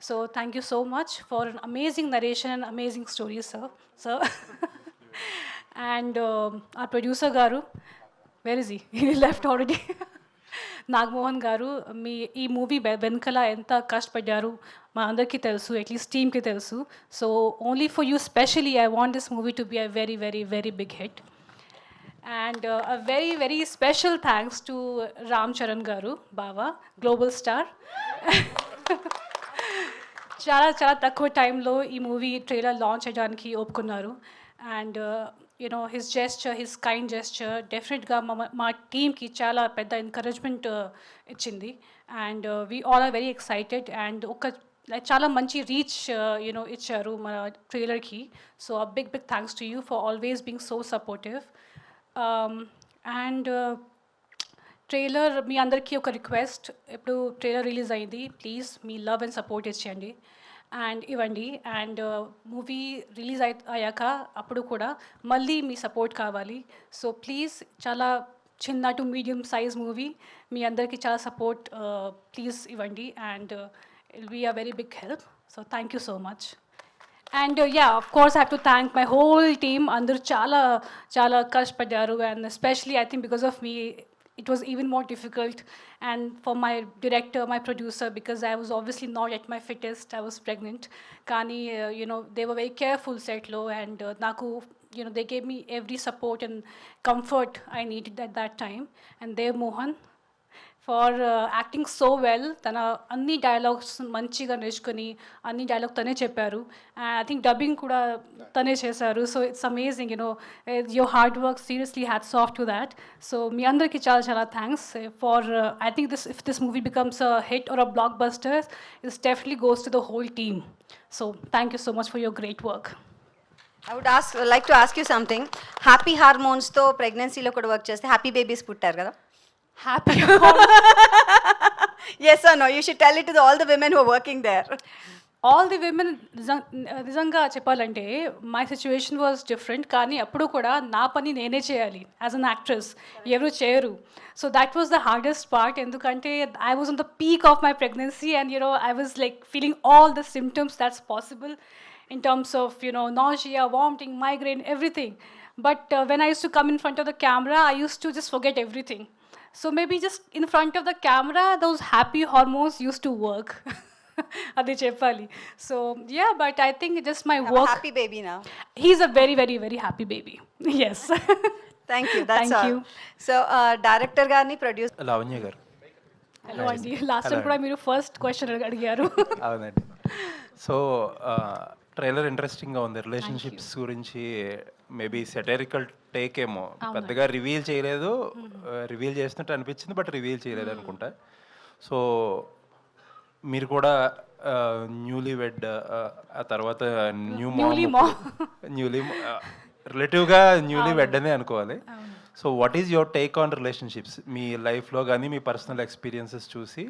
So thank you so much for an amazing narration and amazing stories, sir. And our producer Garu, where is he? He left already. Nagamohan గారు, మీ ఈ movie వెనకల ఎంత కష్టపడ్డారు మా అందరికీ తెలుసు, at least టీమ్కి తెలుసు. So only for you specially I want this movie to be a very very very big hit. And a very very special thanks to Ram Charan గారు, బావా, గ్లోబల్ స్టార్. చాలా చాలా తక్కువ టైంలో ఈ మూవీ ట్రైలర్ లాంచ్ చేయడానికి ఒప్పుకున్నారు. And his gesture, his kind gesture డెఫినెట్గా మా టీమ్కి చాలా పెద్ద ఎంకరేజ్మెంట్ ఇచ్చింది. And we all are very excited. And చాలా మంచి రీచ్ ఇచ్చారు మన ట్రైలర్కి. So a big thanks to you for always being so supportive. And trailer మీ అందరికీ ఒక రిక్వెస్ట్, ఇప్పుడు ట్రైలర్ రిలీజ్ అయింది, ప్లీజ్ మీ లవ్ అండ్ సపోర్ట్ ఇచ్చేయండి అండ్ ఇవ్వండి. అండ్ మూవీ రిలీజ్ అయ్యాక అప్పుడు కూడా మళ్ళీ మీ సపోర్ట్ కావాలి. సో ప్లీజ్, చాలా చిన్న టు మీడియం సైజ్ మూవీ, మీ అందరికీ చాలా సపోర్ట్ ప్లీజ్ ఇవ్వండి. And it be a very big help. So thank you so much. And of course I have to thank my whole team. అందరూ చాలా చాలా కష్టపడ్డారు. And especially I think because of me it was even more difficult, and for my director, my producer, because I was obviously not at my fittest, I was pregnant. Kani they were very careful set lo, and naku they gave me every support and comfort I needed at that time. And Dev Mohan for acting so well. తన అన్ని dialogues మంచిగా నేర్చుకొని అన్ని dialogue తనే చెప్పారు. And I think dubbing కూడా తనే చేశారు. So it's amazing, your hard work, seriously hats off to that. So మీ అందరికీ చాలా చాలా thanks for I think if this movie becomes a hit or a blockbuster, it's definitely goes to the whole team. So thank you so much for your great work. I would like to ask you something. Happy హార్మోన్స్తో ప్రెగ్నెన్సీలో కూడా work చేస్తే happy babies పుట్టారు కదా? Happy Yes or no? You should tell it to all the women who are working there. All the women నిజంగా చెప్పాలంటే my situation was different, కానీ అప్పుడు కూడా నా పని నేనే చేయాలి యాజ్ అన్ యాక్ట్రెస్, ఎవరు చేయరు. So that was the hardest part, ఎందుకంటే I was on the peak of my pregnancy and I was like feeling all the symptoms that's possible in terms of nausea, vomiting, migraine, everything. But when I used to come in front of the camera, I used to just forget everything. So maybe just in front of the camera, those happy hormones used to work. Adi cheppali. So yeah, but I think just my work. Happy baby now. He's a very, very, very happy baby. Yes. Thank you. That's Thank all. you. So director గారిని producer Lavanya గారు. Hello అండి, last time కూడా మీరు first question అడిగారు. అవునండి. So trailer ఇంట్రెస్టింగ్గా ఉంది. Relationships గురించి మేబీ సెటరికల్ టేక్ ఏమో, పెద్దగా రివీల్ చేయలేదు. రివీల్ చేసినట్టు అనిపించింది, బట్ రివీల్ చేయలేదు అనుకుంటా. సో మీరు కూడా న్యూలీ వెడ్, ఆ తర్వాత న్యూలీ రిలేటివ్గా న్యూలీ వెడ్ అనే అనుకోవాలి. So what is your take on relationships? మీ లైఫ్లో కానీ మీ పర్సనల్ ఎక్స్పీరియన్సెస్ చూసి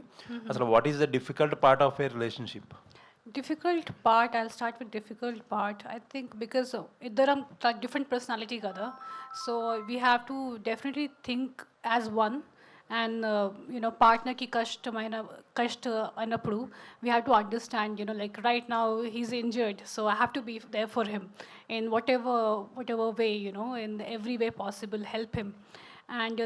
అసలు what is the difficult part of a relationship? Difficult part, I'll start with difficult part. I think because iddaram different personality kada, so we have to definitely think as one. And partner ki kasht anappudu we have to understand, like right now he's injured, so I have to be there for him in whatever way, in every way possible, help him. And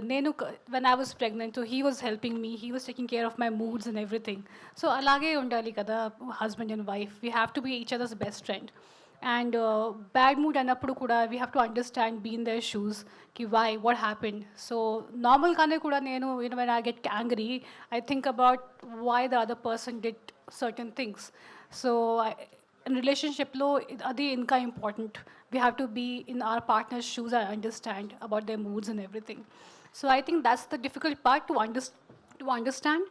when I was pregnant, so he was helping me, he was taking care of my moods and everything. So alage undali kada, husband and wife, we have to be each other's best friend. And bad mood anappudu kuda we have to understand, be in their shoes, ki why, what happened. So normal kane kuda nenu when I get angry, I think about why the other person did certain things. So in relationship lo adi inka important, we have to be in our partner's shoes and understand about their moods and everything. So I think that's the difficult part to understand.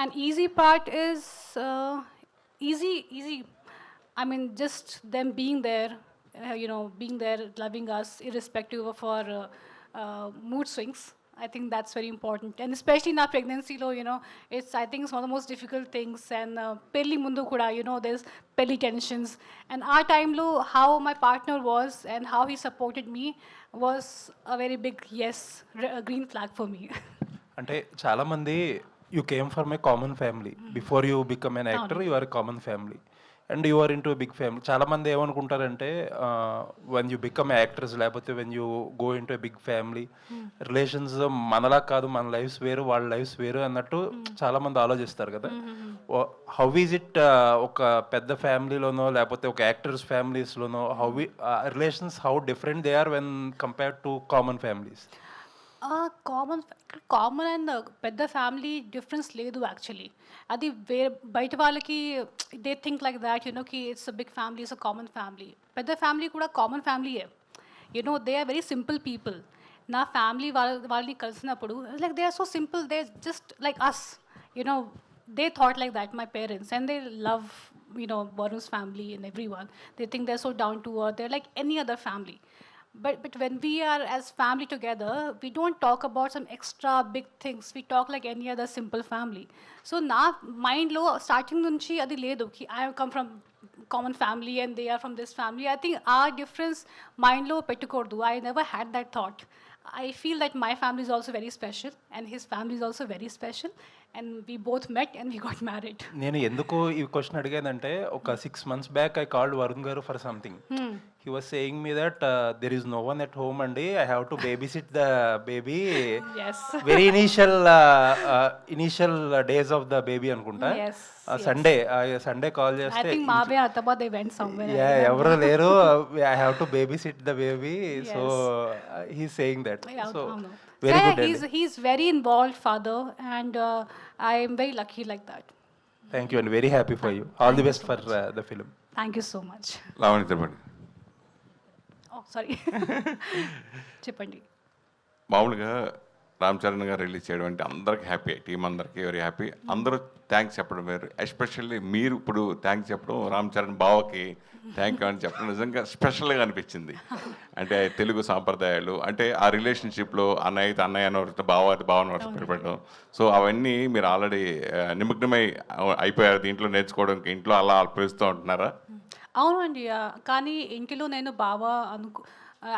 And easy part is easy. I mean, just them being there, being there, loving us, irrespective of our mood swings. I think that's very important. And especially in our pregnancy, I think it's one of the most difficult things. And pelli mundu kuda, there's pelli tensions. And our time lo, how my partner was and how he supported me was a very big yes, a green flag for me. అంటే చాలామంది you came from a common family, before you become an actor you are a common family and you are into big family. చాలామంది ఏమనుకుంటారంటే when you become actors, లేకపోతే when you go into big family, relations మనలా కాదు, మన lifes వేరు, వాళ్ళ lifes వేరు అన్నట్టు చాలామంది ఆలోచిస్తారు కదా. హౌ ఈజ్ ఇట్ ఒక పెద్ద ఫ్యామిలీలోనో లేకపోతే ఒక యాక్టర్స్ ఫ్యామిలీస్లోనో relations how different they are when compared to common families? Common and పెద్ద ఫ్యామిలీ డిఫరెన్స్ లేదు యాక్చువల్లీ. అది బయట వాళ్ళకి దే థింక్ లైక్ దాట్ కి it's a big family, it's a common family. పెద్ద ఫ్యామిలీ కూడా కామన్ ఫ్యామిలీయే. They are very simple people. నా ఫ్యామిలీ వాళ్ళని కలిసినప్పుడు like they are so simple, they just like us, they thought like that, my parents, and they love Varun's family and everyone. They think they're so down to earth, they're like any other family. But when we are as family together, we don't talk about some extra big things. We talk like any other simple family. So na mind lo starting nunchi adi ledu ki I come from common family and they are from this family. I think our difference mind lo pettukodu. I never had that thought. I feel that my family is also very special and his family is also very special, and we both met and we got married. నేను ఎందుకు ఈ question అడిగానంటే ఒక 6 months back I called Varun గారు for something. He was saying me that there is no one at home and I have to babysit the baby. Yes. Very initial days of the baby అనుకుంటా. Yes. Sunday call చేస్తే I think Maave Ataba they went somewhere. ఎవరు లేరు, I have to babysit the baby. Yes. So he's saying that. Yeah, So no. very So, good. he's very involved father, and I am very lucky like that. Thank you and very happy for you. All the best for the film. Thank you so much. Lavanya చెప్పండి. Oh, sorry. చెప్పండి. మామూలుగా రామ్ చరణ్ గారు release చేయడం అంటే అందరికి happy, team అందరికీ very happy. అందరూ thanks చెప్పడం వేరు, ఎస్పెషల్లీ మీరు ఇప్పుడు థ్యాంక్స్ చెప్పడం, రామ్ చరణ్ బావకి థ్యాంక్ యూ అని చెప్పడం నిజంగా స్పెషల్గా అనిపించింది. అంటే తెలుగు సాంప్రదాయాలు, అంటే ఆ రిలేషన్షిప్లో అన్నయ్య అయితే అన్నయ్య అనవరితో బావ అయితే బావని పెట్టడం, సో అవన్నీ మీరు ఆల్రెడీ నిమగ్నమై అయిపోయారు దీంట్లో నేర్చుకోవడానికి. ఇంట్లో అలా అల్పిస్తూ ఉంటున్నారా? అవునండి. కానీ ఇంటిలో నేను బావ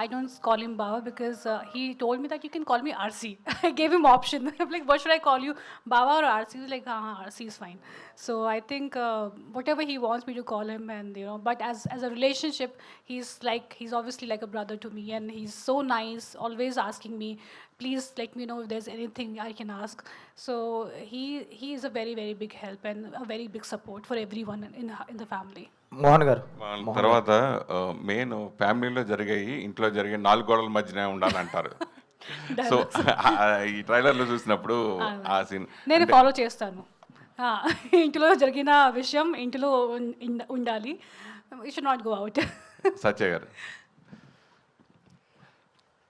I don't call him Baba because he told me that you can call me RC. I gave him option. I'm like, what should I call you, Baba or RC? He was like, RC is fine. So I think whatever he wants me to call him, and but as a relationship, he's obviously like a brother to me, and he's so nice, always asking me, please let me know if there's anything I can ask. So he is a very, very big help and a very big support for everyone in the family. Mohan గారు, తర్వాత main ఫ్యామిలీలో జరిగాయి, ఇంట్లో జరిగే 4 గోడల మధ్యనే ఉండాలంటారు. So ఈ ట్రైలర్లో చూసినప్పుడు ఆ సీన్ నేను ఫాలో చేస్తాను. ఇంటిలో జరిగిన విషయం ఇంటిలో ఉండాలి, it should not go out. Satya గారు,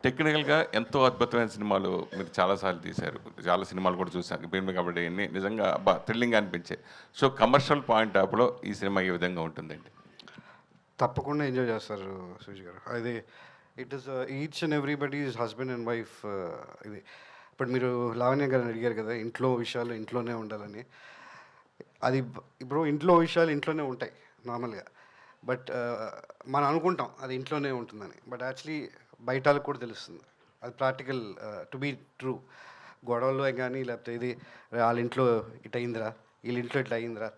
టెక్నికల్గా ఎంతో అద్భుతమైన సినిమాలు మీరు చాలాసార్లు తీశారు, చాలా సినిమాలు కూడా చూశాను, భీమ్ల కబడ్డీ అన్ని నిజంగా థ్రిల్లింగ్ అనిపించాయి. సో కమర్షియల్ పాయింట్ ఆఫ్లో ఈ సినిమా ఏ విధంగా ఉంటుందండి? తప్పకుండా ఎంజాయ్ చేస్తారు సుజీ గారు. అది it is each and everybody is husband and wife. ఇది ఇప్పుడు మీరు లావణ్య గారిని అడిగారు కదా, ఇంట్లో విషయాలు ఇంట్లోనే ఉండాలని. అది ఇప్పుడు ఇంట్లో విషయాలు ఇంట్లోనే ఉంటాయి నార్మల్గా, బట్ మనం అనుకుంటాం అది ఇంట్లోనే ఉంటుందని, బట్ యాక్చువల్లీ బయట వాళ్ళకి కూడా తెలుస్తుంది అది ప్రాక్టికల్ టు బీ ట్రూ. గొడవల్లో కానీ లేకపోతే ఇది వాళ్ళ ఇంట్లో ఇట్ అయిందిరా, వీళ్ళ ఇంట్లో ఇట్లా అయిందిరా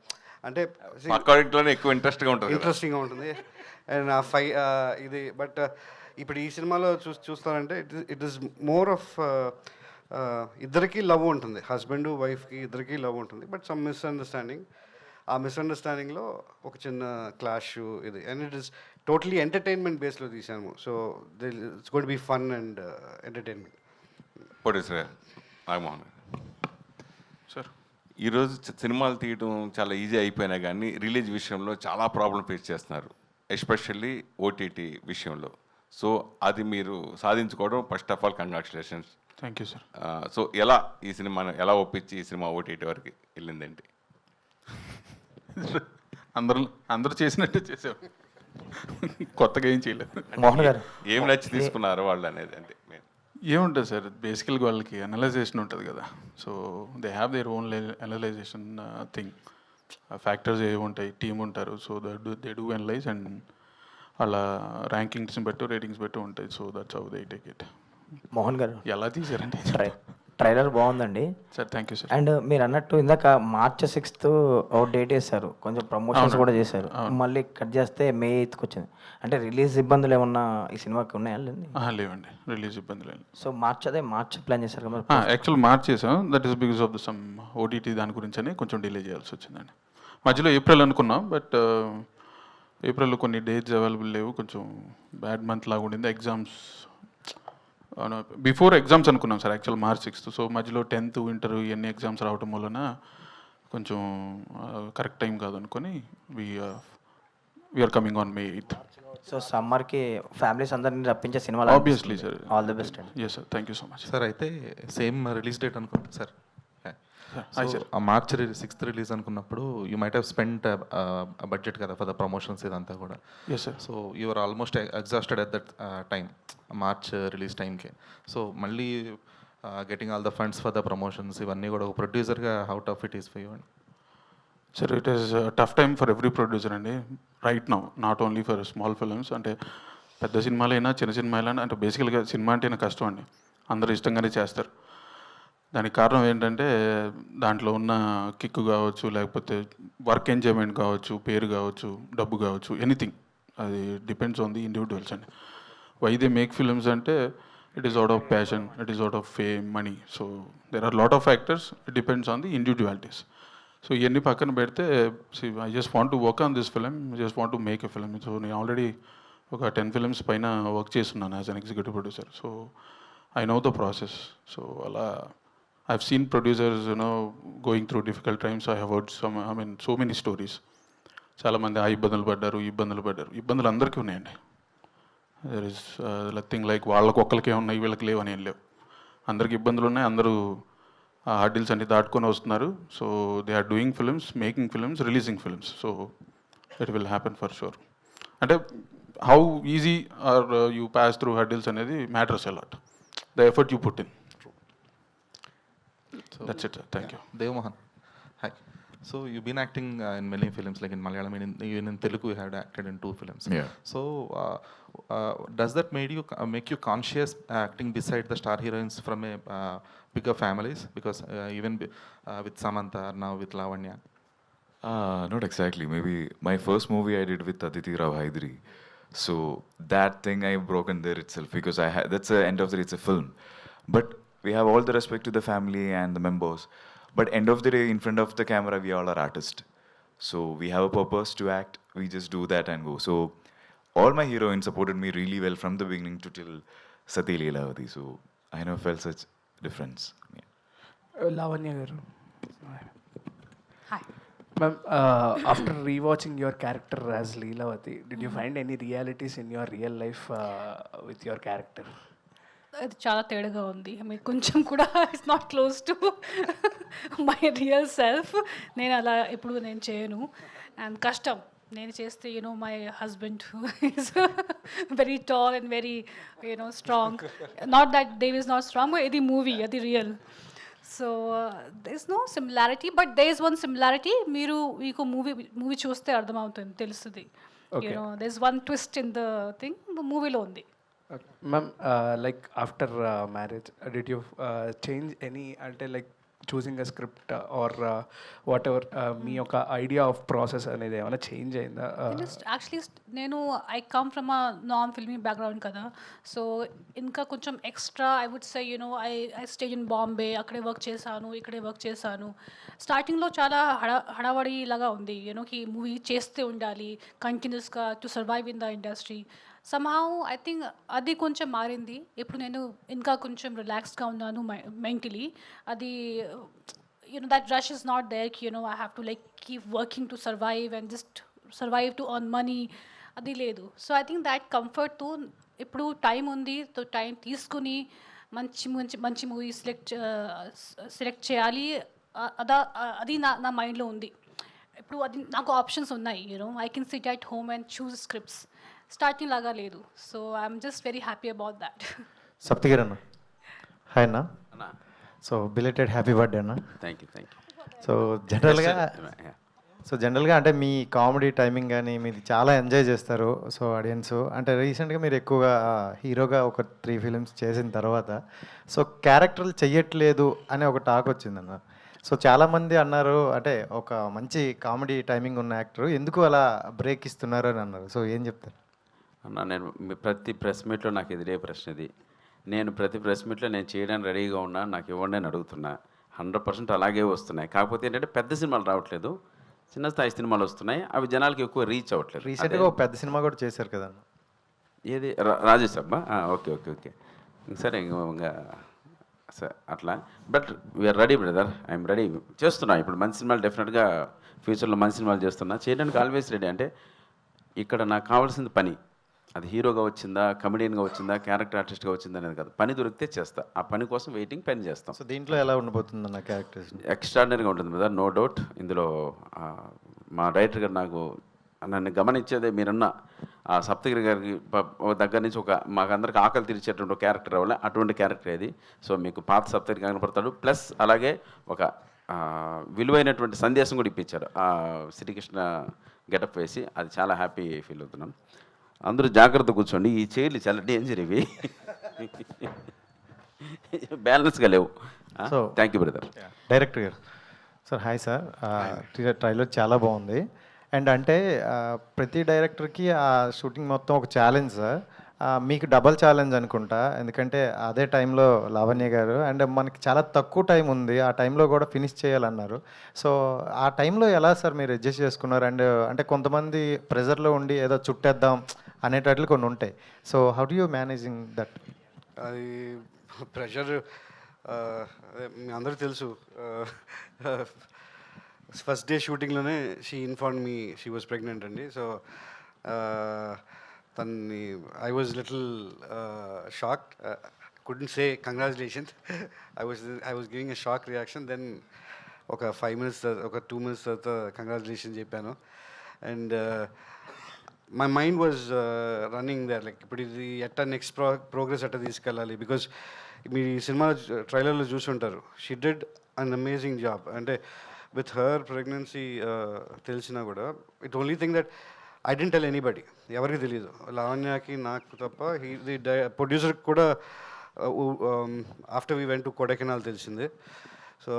అంటే ఇంట్లోనే ఎక్కువ ఇంట్రెస్టింగ్గా ఉంటుంది. అండ్ ఇది బట్ ఇప్పుడు ఈ సినిమాలో చూస్తారంటే ఇట్ ఈస్ మోర్ ఆఫ్ ఇద్దరికీ లవ్ ఉంటుంది, హస్బెండ్ వైఫ్కి ఇద్దరికీ లవ్ ఉంటుంది, బట్ సమ్ మిస్అండర్స్టాండింగ్. ఆ మిస్అండర్స్టాండింగ్లో ఒక చిన్న క్లాష్ ఇది, and it is totally entertainment బేస్లో తీసాము. So it's going to be fun and entertainment. Producer Nagamohan sir, ఈరోజు సినిమాలు తీయడం చాలా ఈజీ అయిపోయినా కానీ రిలీజ్ విషయంలో చాలా ప్రాబ్లం ఫేస్ చేస్తున్నారు, ఎస్పెషల్లీ ఓటీటీ విషయంలో. సో అది మీరు సాధించుకోవడం first of all congratulations. Thank you sir. So ఎలా ఈ సినిమాను ఎలా ఒప్పించి ఈ సినిమా ఓటీటీ వరకు వెళ్ళిందండి? అందరూ చేసినట్టే చేసాం, కొత్తగా ఏం చేయలేదు. మోహన్ గారు, ఏం నచ్చి తీసుకున్నారు వాళ్ళు అనేది అంటే ఏముంటుంది సార్, బేసికల్గా వాళ్ళకి అనలైజేషన్ ఉంటుంది కదా, so they have their own analysation thing. Factors ఏవి ఉంటాయి, టీమ్ ఉంటారు, so they do analyse and అలా ర్యాంకింగ్స్ని బట్టి రేటింగ్స్ బట్టి ఉంటాయి. So that's how they take it. Mohan గారు ఎలా తీసారండి? ట్రైలర్ బాగుందండి sir. Thank you sir. And మీరు అన్నట్టు ఇందాక March 6th ఒక డేట్ వేశారు, కొంచెం ప్రమోషన్స్ కూడా చేశారు, మళ్ళీ కట్ చేస్తే May 8th వచ్చింది. అంటే రిలీజ్ ఇబ్బందులు ఏమన్నా ఈ సినిమాకి ఉన్నాయా? లేవండి, రిలీజ్ ఇబ్బందులు లేదు. సో మార్చ్ ప్లాన్ చేశారు కదా? యాక్చువల్ మార్చ్ చేసాం, that is because of the sum OTT దాని గురించి అని కొంచెం డిలే చేయాల్సి వచ్చిందండి. మధ్యలో ఏప్రిల్ అనుకున్నాం, బట్ ఏప్రిల్లో కొన్ని డేట్స్ అవైలబుల్ లేవు, కొంచెం బ్యాడ్ మంత్ లాగా ఉండింది. ఎగ్జామ్స్ బిఫోర్ ఎగ్జామ్స్ అనుకున్నాం sir actual March 6th. So మధ్యలో 10th ఇంటర్ ఇవన్నీ ఎగ్జామ్స్ రావటం వలన కొంచెం కరెక్ట్ టైం కాదు అనుకొని we are coming on May 8th. So సమ్మర్కి ఫ్యామిలీస్ అందరినీ రప్పించే సినిమా obviously sir. All the best అండి. Yes sir, thank you so much sir. అయితే సేమ్ రిలీజ్ డేట్ అనుకుంటా సార్, ఆ March 6th రిలీజ్ అనుకున్నప్పుడు you might have spend budget కదా ఫర్ ద ప్రమోషన్స్ ఇదంతా కూడా. Yes sir. So you are almost exhausted at that time, March release టైంకి. So మళ్ళీ getting all the funds for the promotions ఇవన్నీ కూడా ఒక ప్రొడ్యూసర్గా how tough it is for you అండి? Sir, it is tough time for every producer అండి right now, not only for small films. అంటే పెద్ద సినిమాలైనా చిన్న సినిమాలైనా, అంటే బేసికల్గా సినిమా అంటేనే కష్టం అండి, అందరూ ఇష్టంగానే చేస్తారు. దానికి కారణం ఏంటంటే దాంట్లో ఉన్న కిక్ కావచ్చు, లేకపోతే వర్క్ ఎంజాయ్మెంట్ కావచ్చు, పేరు కావచ్చు, డబ్బు కావచ్చు, ఎనీథింగ్. అది డిపెండ్స్ ఆన్ ది ఇండివిజువల్స్ అండి. వై దే మేక్ ఫిల్మ్స్ అంటే it is out of passion, it is out of fame, money. So there are lot of factors, it depends on the individualities. So ఇవన్నీ పక్కన పెడితే I just want to work on this film, just want to make a film. So నేను already ఒక 10 films పైన work చేస్తున్నాను as an executive producer. So I know the process. So అలా I've seen producers, going through difficult times. I have heard so many stories. చాలామంది ఇబ్బందులు పడ్డారు. ఇబ్బందులు అందరికీ ఉన్నాయండి. దెర్ ఇస్ నథింగ్ లైక్ వాళ్ళకి ఒక్కరికే ఉన్నాయి వీళ్ళకి లేవని ఏం లేవు, అందరికి ఇబ్బందులు ఉన్నాయి, అందరూ ఆ హార్డిల్స్ అన్ని దాటుకొని వస్తున్నారు. So they are doing films, making films, releasing films. So it will happen for sure. అంటే how easy are you pass through hurdles అనేది matters a lot, the effort you put in. That's it. Thank you. Dev Mohan. Hi. So you've been acting in many films, like in Malayalam, even in Telugu, you had acted in 2 films. Yeah. So does that make you conscious acting beside the star heroines from a bigger families? Because even with Samantha, now with Lavanya. Not exactly. Maybe my first movie I did with Aditi Rao Hydari. So that thing I've broken there itself, because that's the end of the day, it's a film. But we have all the respect to the family and the members. But end of the day, in front of the camera, we all are artists. So we have a purpose to act. We just do that and go. So all my heroines supported me really well from the beginning to till Sati Leelavati. So I never felt such difference. Yeah. Lavanya garu. Hi. Ma'am, after rewatching your character as Leelavati, did you find any realities in your real life with your character? అది చాలా తేడాగా ఉంది. మీరు కొంచెం కూడా it's not close to my real self. నేను అలా ఎప్పుడు నేను చేయను. అండ్ కష్టం నేను చేస్తే my husband is very tall and very strong. Not that Dev is not strong, ఇది మూవీ, అది real. So there is no similarity, but there is one similarity. మీకు మూవీ చూస్తే అర్థమవుతుంది, తెలుస్తుంది. There is one twist in the thing, మూవీలో ఉంది. Ma'am, like after marriage, did you change any, like choosing a script or whatever, మీ యొక్క idea of process అనేది ఏమైనా change అయిందా? యాక్చువల్లీ నేను I come from a non filmy background కదా. So ఇంకా కొంచెం extra I would say I stage in Bombay, అక్కడే work చేశాను, ఇక్కడే వర్క్ చేశాను. స్టార్టింగ్లో చాలా హడావడి లాగా ఉంది, కి మూవీ చేస్తే ఉండాలి కంటిన్యూస్గా to survive in the industry. Somehow I think అది కొంచెం మారింది. ఇప్పుడు నేను ఇంకా కొంచెం రిలాక్స్డ్గా ఉన్నాను మెంటలీ. అది that rush is not there, I have to like keep working to survive and just survive to earn money, అది లేదు. సో ఐ థింక్ దాట్ కంఫర్ట్తో ఇప్పుడు టైం ఉంది, టైం తీసుకుని మంచి మంచి మంచి మూవీ సెలెక్ట్ చేయాలి, అది నా మైండ్లో ఉంది. ఇప్పుడు అది నాకు ఆప్షన్స్ ఉన్నాయి, I can SIT at home and choose scripts. Starting లాగా లేదు. So I'm just very happy about that. Saptagiri అన్న, హాయ్ అన్న. సో బిలేటెడ్ హ్యాపీ బర్త్డే అన్న. Thank you. సో జనరల్గా అంటే మీ కామెడీ టైమింగ్ కానీ మీది చాలా ఎంజాయ్ చేస్తారు. సో ఆడియన్స్ అంటే రీసెంట్గా మీరు ఎక్కువగా హీరోగా ఒక 3 ఫిలిమ్స్ చేసిన తర్వాత సో క్యారెక్టర్లు చెయ్యట్లేదు అనే ఒక టాక్ వచ్చిందన్న. సో చాలామంది అన్నారు అంటే ఒక మంచి కామెడీ టైమింగ్ ఉన్న యాక్టర్ ఎందుకు అలా బ్రేక్ ఇస్తున్నారు అని అన్నారు. సో ఏం చెప్తారు అన్న? నేను ప్రతి ప్రెస్ మీట్లో నాకు ఎదురే ప్రశ్న ఇది. నేను ప్రతి ప్రెస్ మీట్లో నేను చేయడానికి రెడీగా ఉన్నా, నాకు ఇవ్వండి అని అడుగుతున్నా. 100% అలాగే వస్తున్నాయి. కాకపోతే ఏంటంటే పెద్ద సినిమాలు రావట్లేదు, చిన్న స్థాయి సినిమాలు వస్తున్నాయి. అవి జనాలకి ఎక్కువ రీచ్ అవ్వట్లేదు. రీసెంట్గా ఒక పెద్ద సినిమా కూడా చేశారు కదన్న, ఏది? రాజేశబ్బా? ఓకే ఓకే ఓకే సరే ఇంకా సార్ అట్లా. But we're ready brother, I'm ready. చేస్తున్నా ఇప్పుడు మంచి సినిమాలు, డెఫినెట్గా ఫ్యూచర్లో మంచి సినిమాలు చేస్తున్నా, చేయడానికి ఆల్వేస్ రెడీ. అంటే ఇక్కడ నాకు కావాల్సింది పని. అది హీరోగా వచ్చిందా, కమెడియన్గా వచ్చిందా, క్యారెక్టర్ ఆర్టిస్ట్గా వచ్చిందా అనేది కాదు. పని దొరికితే చేస్తా, ఆ పని కోసం వెయిటింగ్, పని చేస్తాం. సో దీంట్లో ఎలా ఉండబోతుంది నా క్యారెక్టర్స్? ఎక్స్ట్రాడినరీగా ఉంటుంది బ్రదర్, నో డౌట్. ఇందులో మా డైరెక్టర్ గారు నాకు నన్ను గమనించేదే మీరన్న ఆ సప్తగిరి గారికి దగ్గర నుంచి మాకందరికి ఆకలి తీర్చేటువంటి ఒక క్యారెక్టర్ అవ్వాలి, అటువంటి క్యారెక్టర్ ఇది. సో మీకు పాత సప్తగిరి కనపడతాడు, ప్లస్ అలాగే ఒక విలువైనటువంటి సందేశం కూడా ఇప్పించారు ఆ శ్రీకృష్ణ గెటప్ వేసి. అది చాలా హ్యాపీ ఫీల్ అవుతున్నాం. అందరూ జాగ్రత్త కూర్చోండి, ఈ చైర్లు చాలా డేంజర్ ఇవి, బ్యాలెన్స్గా లేవు. So thank you brother. Director గారు సార్, హాయ్ సార్. ట్రైలర్ చాలా బాగుంది. అండ్ అంటే ప్రతి డైరెక్టర్కి ఆ షూటింగ్ మొత్తం ఒక ఛాలెంజ్ సార్. మీకు డబల్ ఛాలెంజ్ అనుకుంటా, ఎందుకంటే అదే టైంలో లావణ్య గారు అండ్ మనకి చాలా తక్కువ టైం ఉంది, ఆ టైంలో కూడా ఫినిష్ చేయాలన్నారు. సో ఆ టైంలో ఎలా సార్ మీరు అడ్జస్ట్ చేసుకున్నారు? అండ్ అంటే కొంతమంది ప్రెజర్లో ఉండి ఏదో చుట్టేద్దాం అనేటట్లు కొన్ని ఉంటాయి. So how do you managing that? అది ప్రెషర్ మీ అందరికీ తెలుసు. ఫస్ట్ డే షూటింగ్లోనే she inform me she was pregnant అండి. సో తన్ని I was little shock. couldn't say congratulations. I was giving a shock reaction. Then ఒక 5 minutes ఒక 2 minutes తర్వాత కంగ్రాచులేషన్ చెప్పాను. And my mind was running there like ఇప్పుడు ఇది ఎట్టా next progress ఎట్టా తీసుకెళ్ళాలి. బికాజ్ మీరు ఈ సినిమా ట్రైలర్లో చూసి ఉంటారు. She did an amazing job. అంటే విత్ హర్ ప్రెగ్నెన్సీ తెలిసినా కూడా it only thing that I didn't tell anybody, ఎవరికి తెలియదు, లావణ్యకి నాకు తప్ప. ది ప్రొడ్యూసర్కి కూడా after we went to Kodaikanal తెలిసింది. సో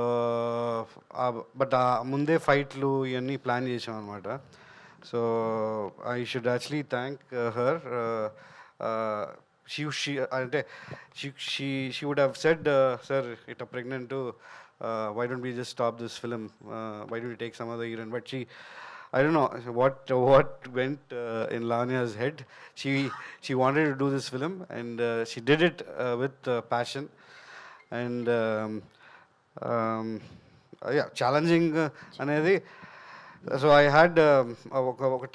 బట్ ముందే ఫైట్లు ఇవన్నీ ప్లాన్ చేసాం అనమాట. So I should actually thank her. She అంటే she would have said, sir it pregnant, why don't we just stop this film, why don't we take some other heroine? But I don't know what went in Lavania's head. She wanted to do this film, and she did it with passion. And yeah, challenging anedi. So I had a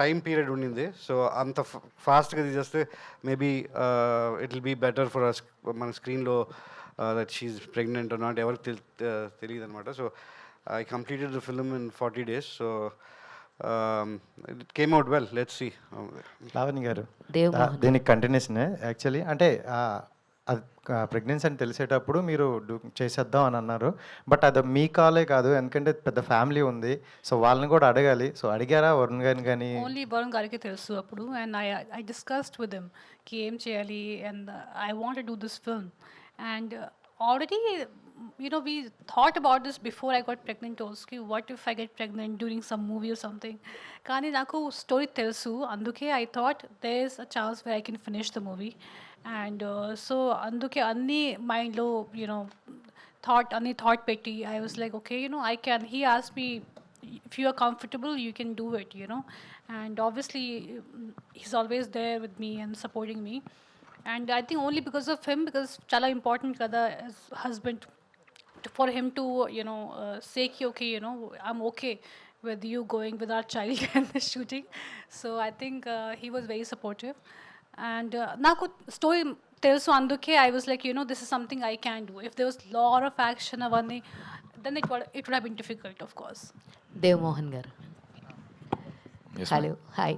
time period unindi. So anta fast ga cheste maybe it will be better for us మన screen lo that she's pregnant or not ఎవరికి తెలియదు అనమాట. So I completed the film in 40 days. So it came out well. Let's see. Lavanya గారు, దీనికి కంటిన్యూషనే actually. అంటే pregnancy అని తెలిసేటప్పుడు మీరు చేసేద్దాం అని అన్నారు. బట్ అది మీ కాలే కాదు, ఎందుకంటే పెద్ద ఫ్యామిలీ ఉంది. సో వాళ్ళని కూడా అడగాలి. సో అడిగారా వరుణ్ గారిని? కానీ ఓన్లీ వరుణ్ గారికి తెలుసు అప్పుడు. And I discussed with him కి ఏం చేయాలి. And I want to do this film. And already, you know, we thought about this before I got pregnant also. What if I get pregnant during some movie or something? కానీ నాకు story తెలుసు, అందుకే I thought there is a chance where I can finish the movie. And so అందుకే అన్ని మైండ్లో అన్ని thought పెట్టి I was like, okay, I can. He asked me, if you are comfortable, you can do it, And obviously, he's always there with me and supporting me. And I think only because of him, because chala important kada as husband, for him to say ki okay, I'm okay with you going with our child and the shooting. So I think he was very supportive. And naku story telusu anduke I was like, this is something I can do. If there was lot of action avani, then it would have been difficult, of course. Dev Mohan garu. Yes, hello, hi.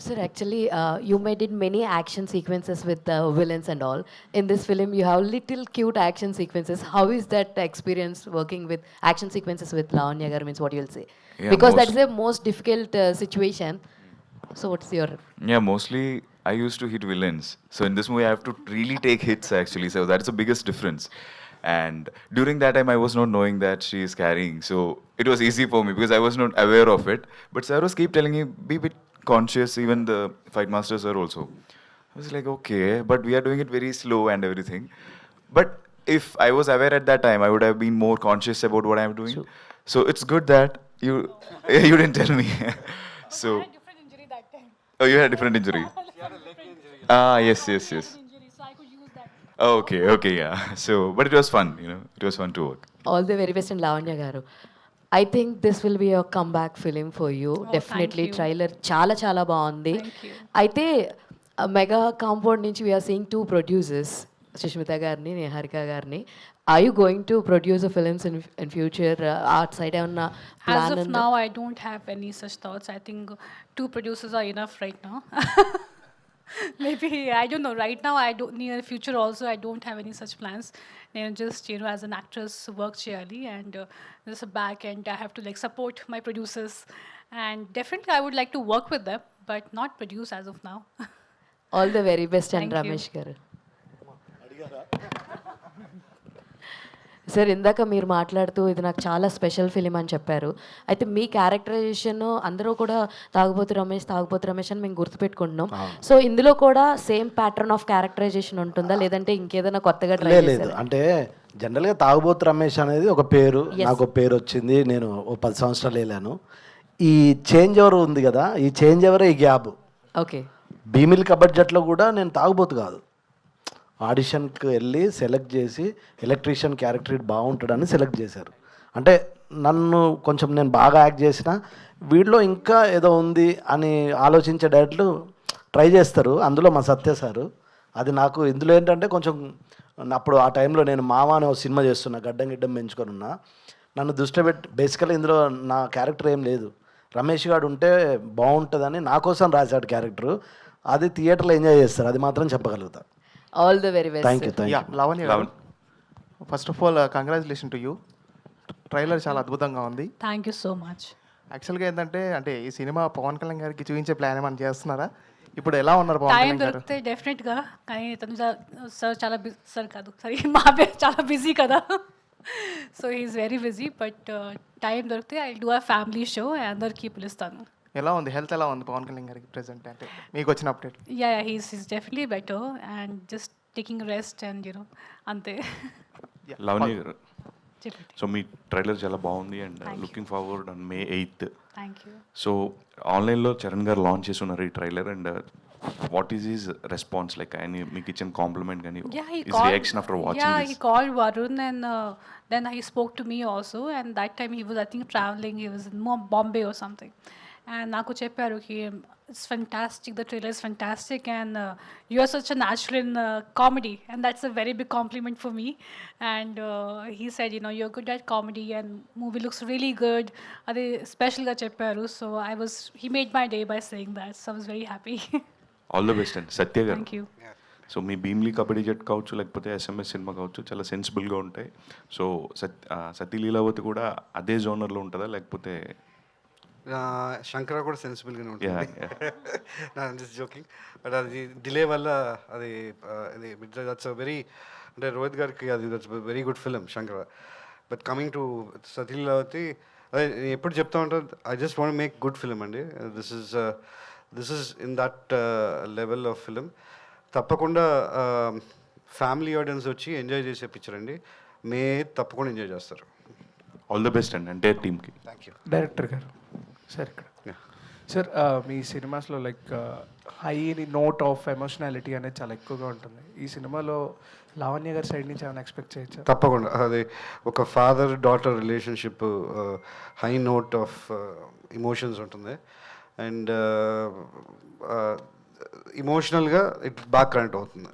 Sir, actually, you made it many action sequences with villains and all. In this film, you have little cute action sequences. How is that experience working with action sequences with Lavanya garu? Means what you'll say? Yeah, because that is the most difficult situation. So what's your... Yeah, mostly I used to hit villains. So in this movie, I have to really take hits actually. So that's the biggest difference. And during that time, I was not knowing that she is carrying. So it was easy for me because I was not aware of it. But Saros keep telling me, be a bit conscious, even the fight masters are also. I was like, okay, but we are doing it very slow and everything. But if I was aware at that time, I would have been more conscious about what I am doing. So it's good that you didn't tell me. So, I had a different injury that time. Oh, you had a different injury? Yes. Okay, yeah. So, but it was fun, it was fun to work. All the very best in Lavanya garu. I think this will be a comeback film for you. Definitely. Trailer చాలా బాగుంది. అయితే mega compound నుంచి we are seeing 2 producers, Sushmita గారిని, నిహారిక గారిని. Are you going to produce a films in future? Art side ఏమన్నా plan? As of now, I don't have any such thoughts. I think 2 producers are enough right now. Maybe, I don't know. Right now, I don't. Near the future also, I don't have any such plans. నేను just as an actress work చేయాలి, and there's a back end. I have to support my producers, and definitely I would like to work with them, but not produce as of now. All the very best. And Ramesh garu. Sir, ఇందాక మీరు మాట్లాడుతూ ఇది నాకు చాలా special film అని చెప్పారు. అయితే మీ characterisation అందరూ కూడా తాగుబోతు రమేష్ అని మేము గుర్తుపెట్టుకుంటున్నాం. సో ఇందులో కూడా సేమ్ ప్యాటర్న్ ఆఫ్ క్యారెక్టరైజేషన్ ఉంటుందా, లేదంటే ఇంకేదైనా కొత్తగా ట్రై చేశారా? అంటే జనరల్గా తాగుబోతు రమేష్ అనేది ఒక పేరు, నాకు ఒక పేరు వచ్చింది. నేను 10 సంవత్సరాలు వెళ్ళాను. ఈ చేంజ్ ఓవర్ ఉంది కదా, ఈ చేంజ్ ఓవరే ఈ గ్యాప్. ఓకే, భీమిల్ కబడ్జెట్లో కూడా నేను తాగుబోతు కాదు, ఆడిషన్కి వెళ్ళి సెలెక్ట్ చేసి ఎలక్ట్రీషియన్ క్యారెక్టర్ బాగుంటాడని సెలెక్ట్ చేశారు. అంటే నన్ను కొంచెం నేను బాగా యాక్ట్ చేసిన వీడిలో ఇంకా ఏదో ఉంది అని ఆలోచించే డైరెక్టర్లు ట్రై చేస్తారు. అందులో మా సత్య సారు అది నాకు ఇందులో ఏంటంటే కొంచెం అప్పుడు ఆ టైంలో నేను మామ అనే ఒక సినిమా చేస్తున్నా, గడ్డం గిడ్డం పెంచుకొని ఉన్నా. నన్ను దృష్టి పెట్టి బేసికల్లీ ఇందులో నా క్యారెక్టర్ ఏం లేదు, రమేష్ గారు ఉంటే బాగుంటుందని నా కోసం రాశాడు క్యారెక్టరు. అది థియేటర్లో ఎంజాయ్ చేస్తారు, అది మాత్రం చెప్పగలుగుతా. All the very best. Thank you, thank you. Lavanya గారు, first of all congratulation to you. Trailer చాలా అద్భుతంగా ఉంది. Thank you so much. యాక్చువల్గా ఏంటంటే అంటే ఈ సినిమా పవన్ కళ్యాణ్ గారికి చూపించే ప్లాన్ ఏమైనా చేస్తున్నారా? ఇప్పుడు ఎలా ఉన్నారు పవన్ టైం కళ్యాణ్ గారు? దొరికితే డెఫినెట్గా, కానీ తను సార్ చాలా సార్ కాదు సారీ మా పేరు చాలా బిజీ కదా, so he's very busy. But time దొరికితే I do a family show, అందరికీ పిలుస్తాను. ఎలా ఉంది హెల్త్, ఎలా ఉంది పవన్ కళ్యాణ్ గారికి ప్రెసెంట్, అంటే మీకు వచ్చిన update? Yeah he's definitely better and just taking rest and you know అంతే. లవణ్య గారు, చెప్పండి. సో మీ ట్రైలర్ చాలా బాగుంది and looking forward on May 8th. Thank you. So ఆన్లైన్లో చరణ్ గారు లాంచ్ చేసి ఉన్నారు ఈ trailer and what is his response like? ఆయన మీకు ఇచ్చిన కాంప్లిమెంట్ కానీ his reaction after watching this? He called Varun and then he spoke to me also, and that time he was I think traveling, he was in Bombay or something. And నాకు చెప్పారు he it's fantastic, the trailer is fantastic and you are such a natural in comedy, and that's a very big compliment for me. And he said, you know, you're good at comedy and movie looks really good. అది స్పెషల్గా చెప్పారు. So he made my day by saying that, so I was very happy. All the best అండి సత్య గారు. Thank you. So మీ భీమ్లీ కబడ్డీ జట్ కావచ్చు లేకపోతే SMS cinema కావచ్చు చాలా సెన్సిబుల్గా ఉంటాయి. సో సతీ లీలావతి కూడా అదే జోనర్లో ఉంటుందా లేకపోతే? శంకర కూడా సెన్సిబుల్గానే ఉంటుంది, జోకింగ్. బట్ అది డిలే వల్ల అది దట్స్ వెరీ, అంటే రోహిత్ గారికి అది that's very good film Shankara. But coming to Sati Leelavathi, అదే నేను ఎప్పుడు చెప్తా ఉంటాను, I just want make good film అండి. This is in that level of film. తప్పకుండా ఫ్యామిలీ ఆడియన్స్ వచ్చి ఎంజాయ్ చేసే పిక్చర్ అండి. తప్పకుండా ఎంజాయ్ చేస్తారు. ఆల్ ద బెస్ట్ అండి ఎంటైర్ టీమ్కి. Thank you. డైరెక్టర్ గారు సార్, ఇక్కడ సార్ మీ సినిమాస్లో like high note of emotionality అనేది చాలా ఎక్కువగా ఉంటుంది. ఈ సినిమాలో లావణ్య గారి సైడ్ నుంచి ఏమైనా ఎక్స్పెక్ట్ చేయొచ్చు? తప్పకుండా. అది ఒక father daughter relationship, high note of emotions ఉంటుంది అండ్ ఇమోషనల్గా ఇట్ బాగా కనెక్ట్ అవుతుంది.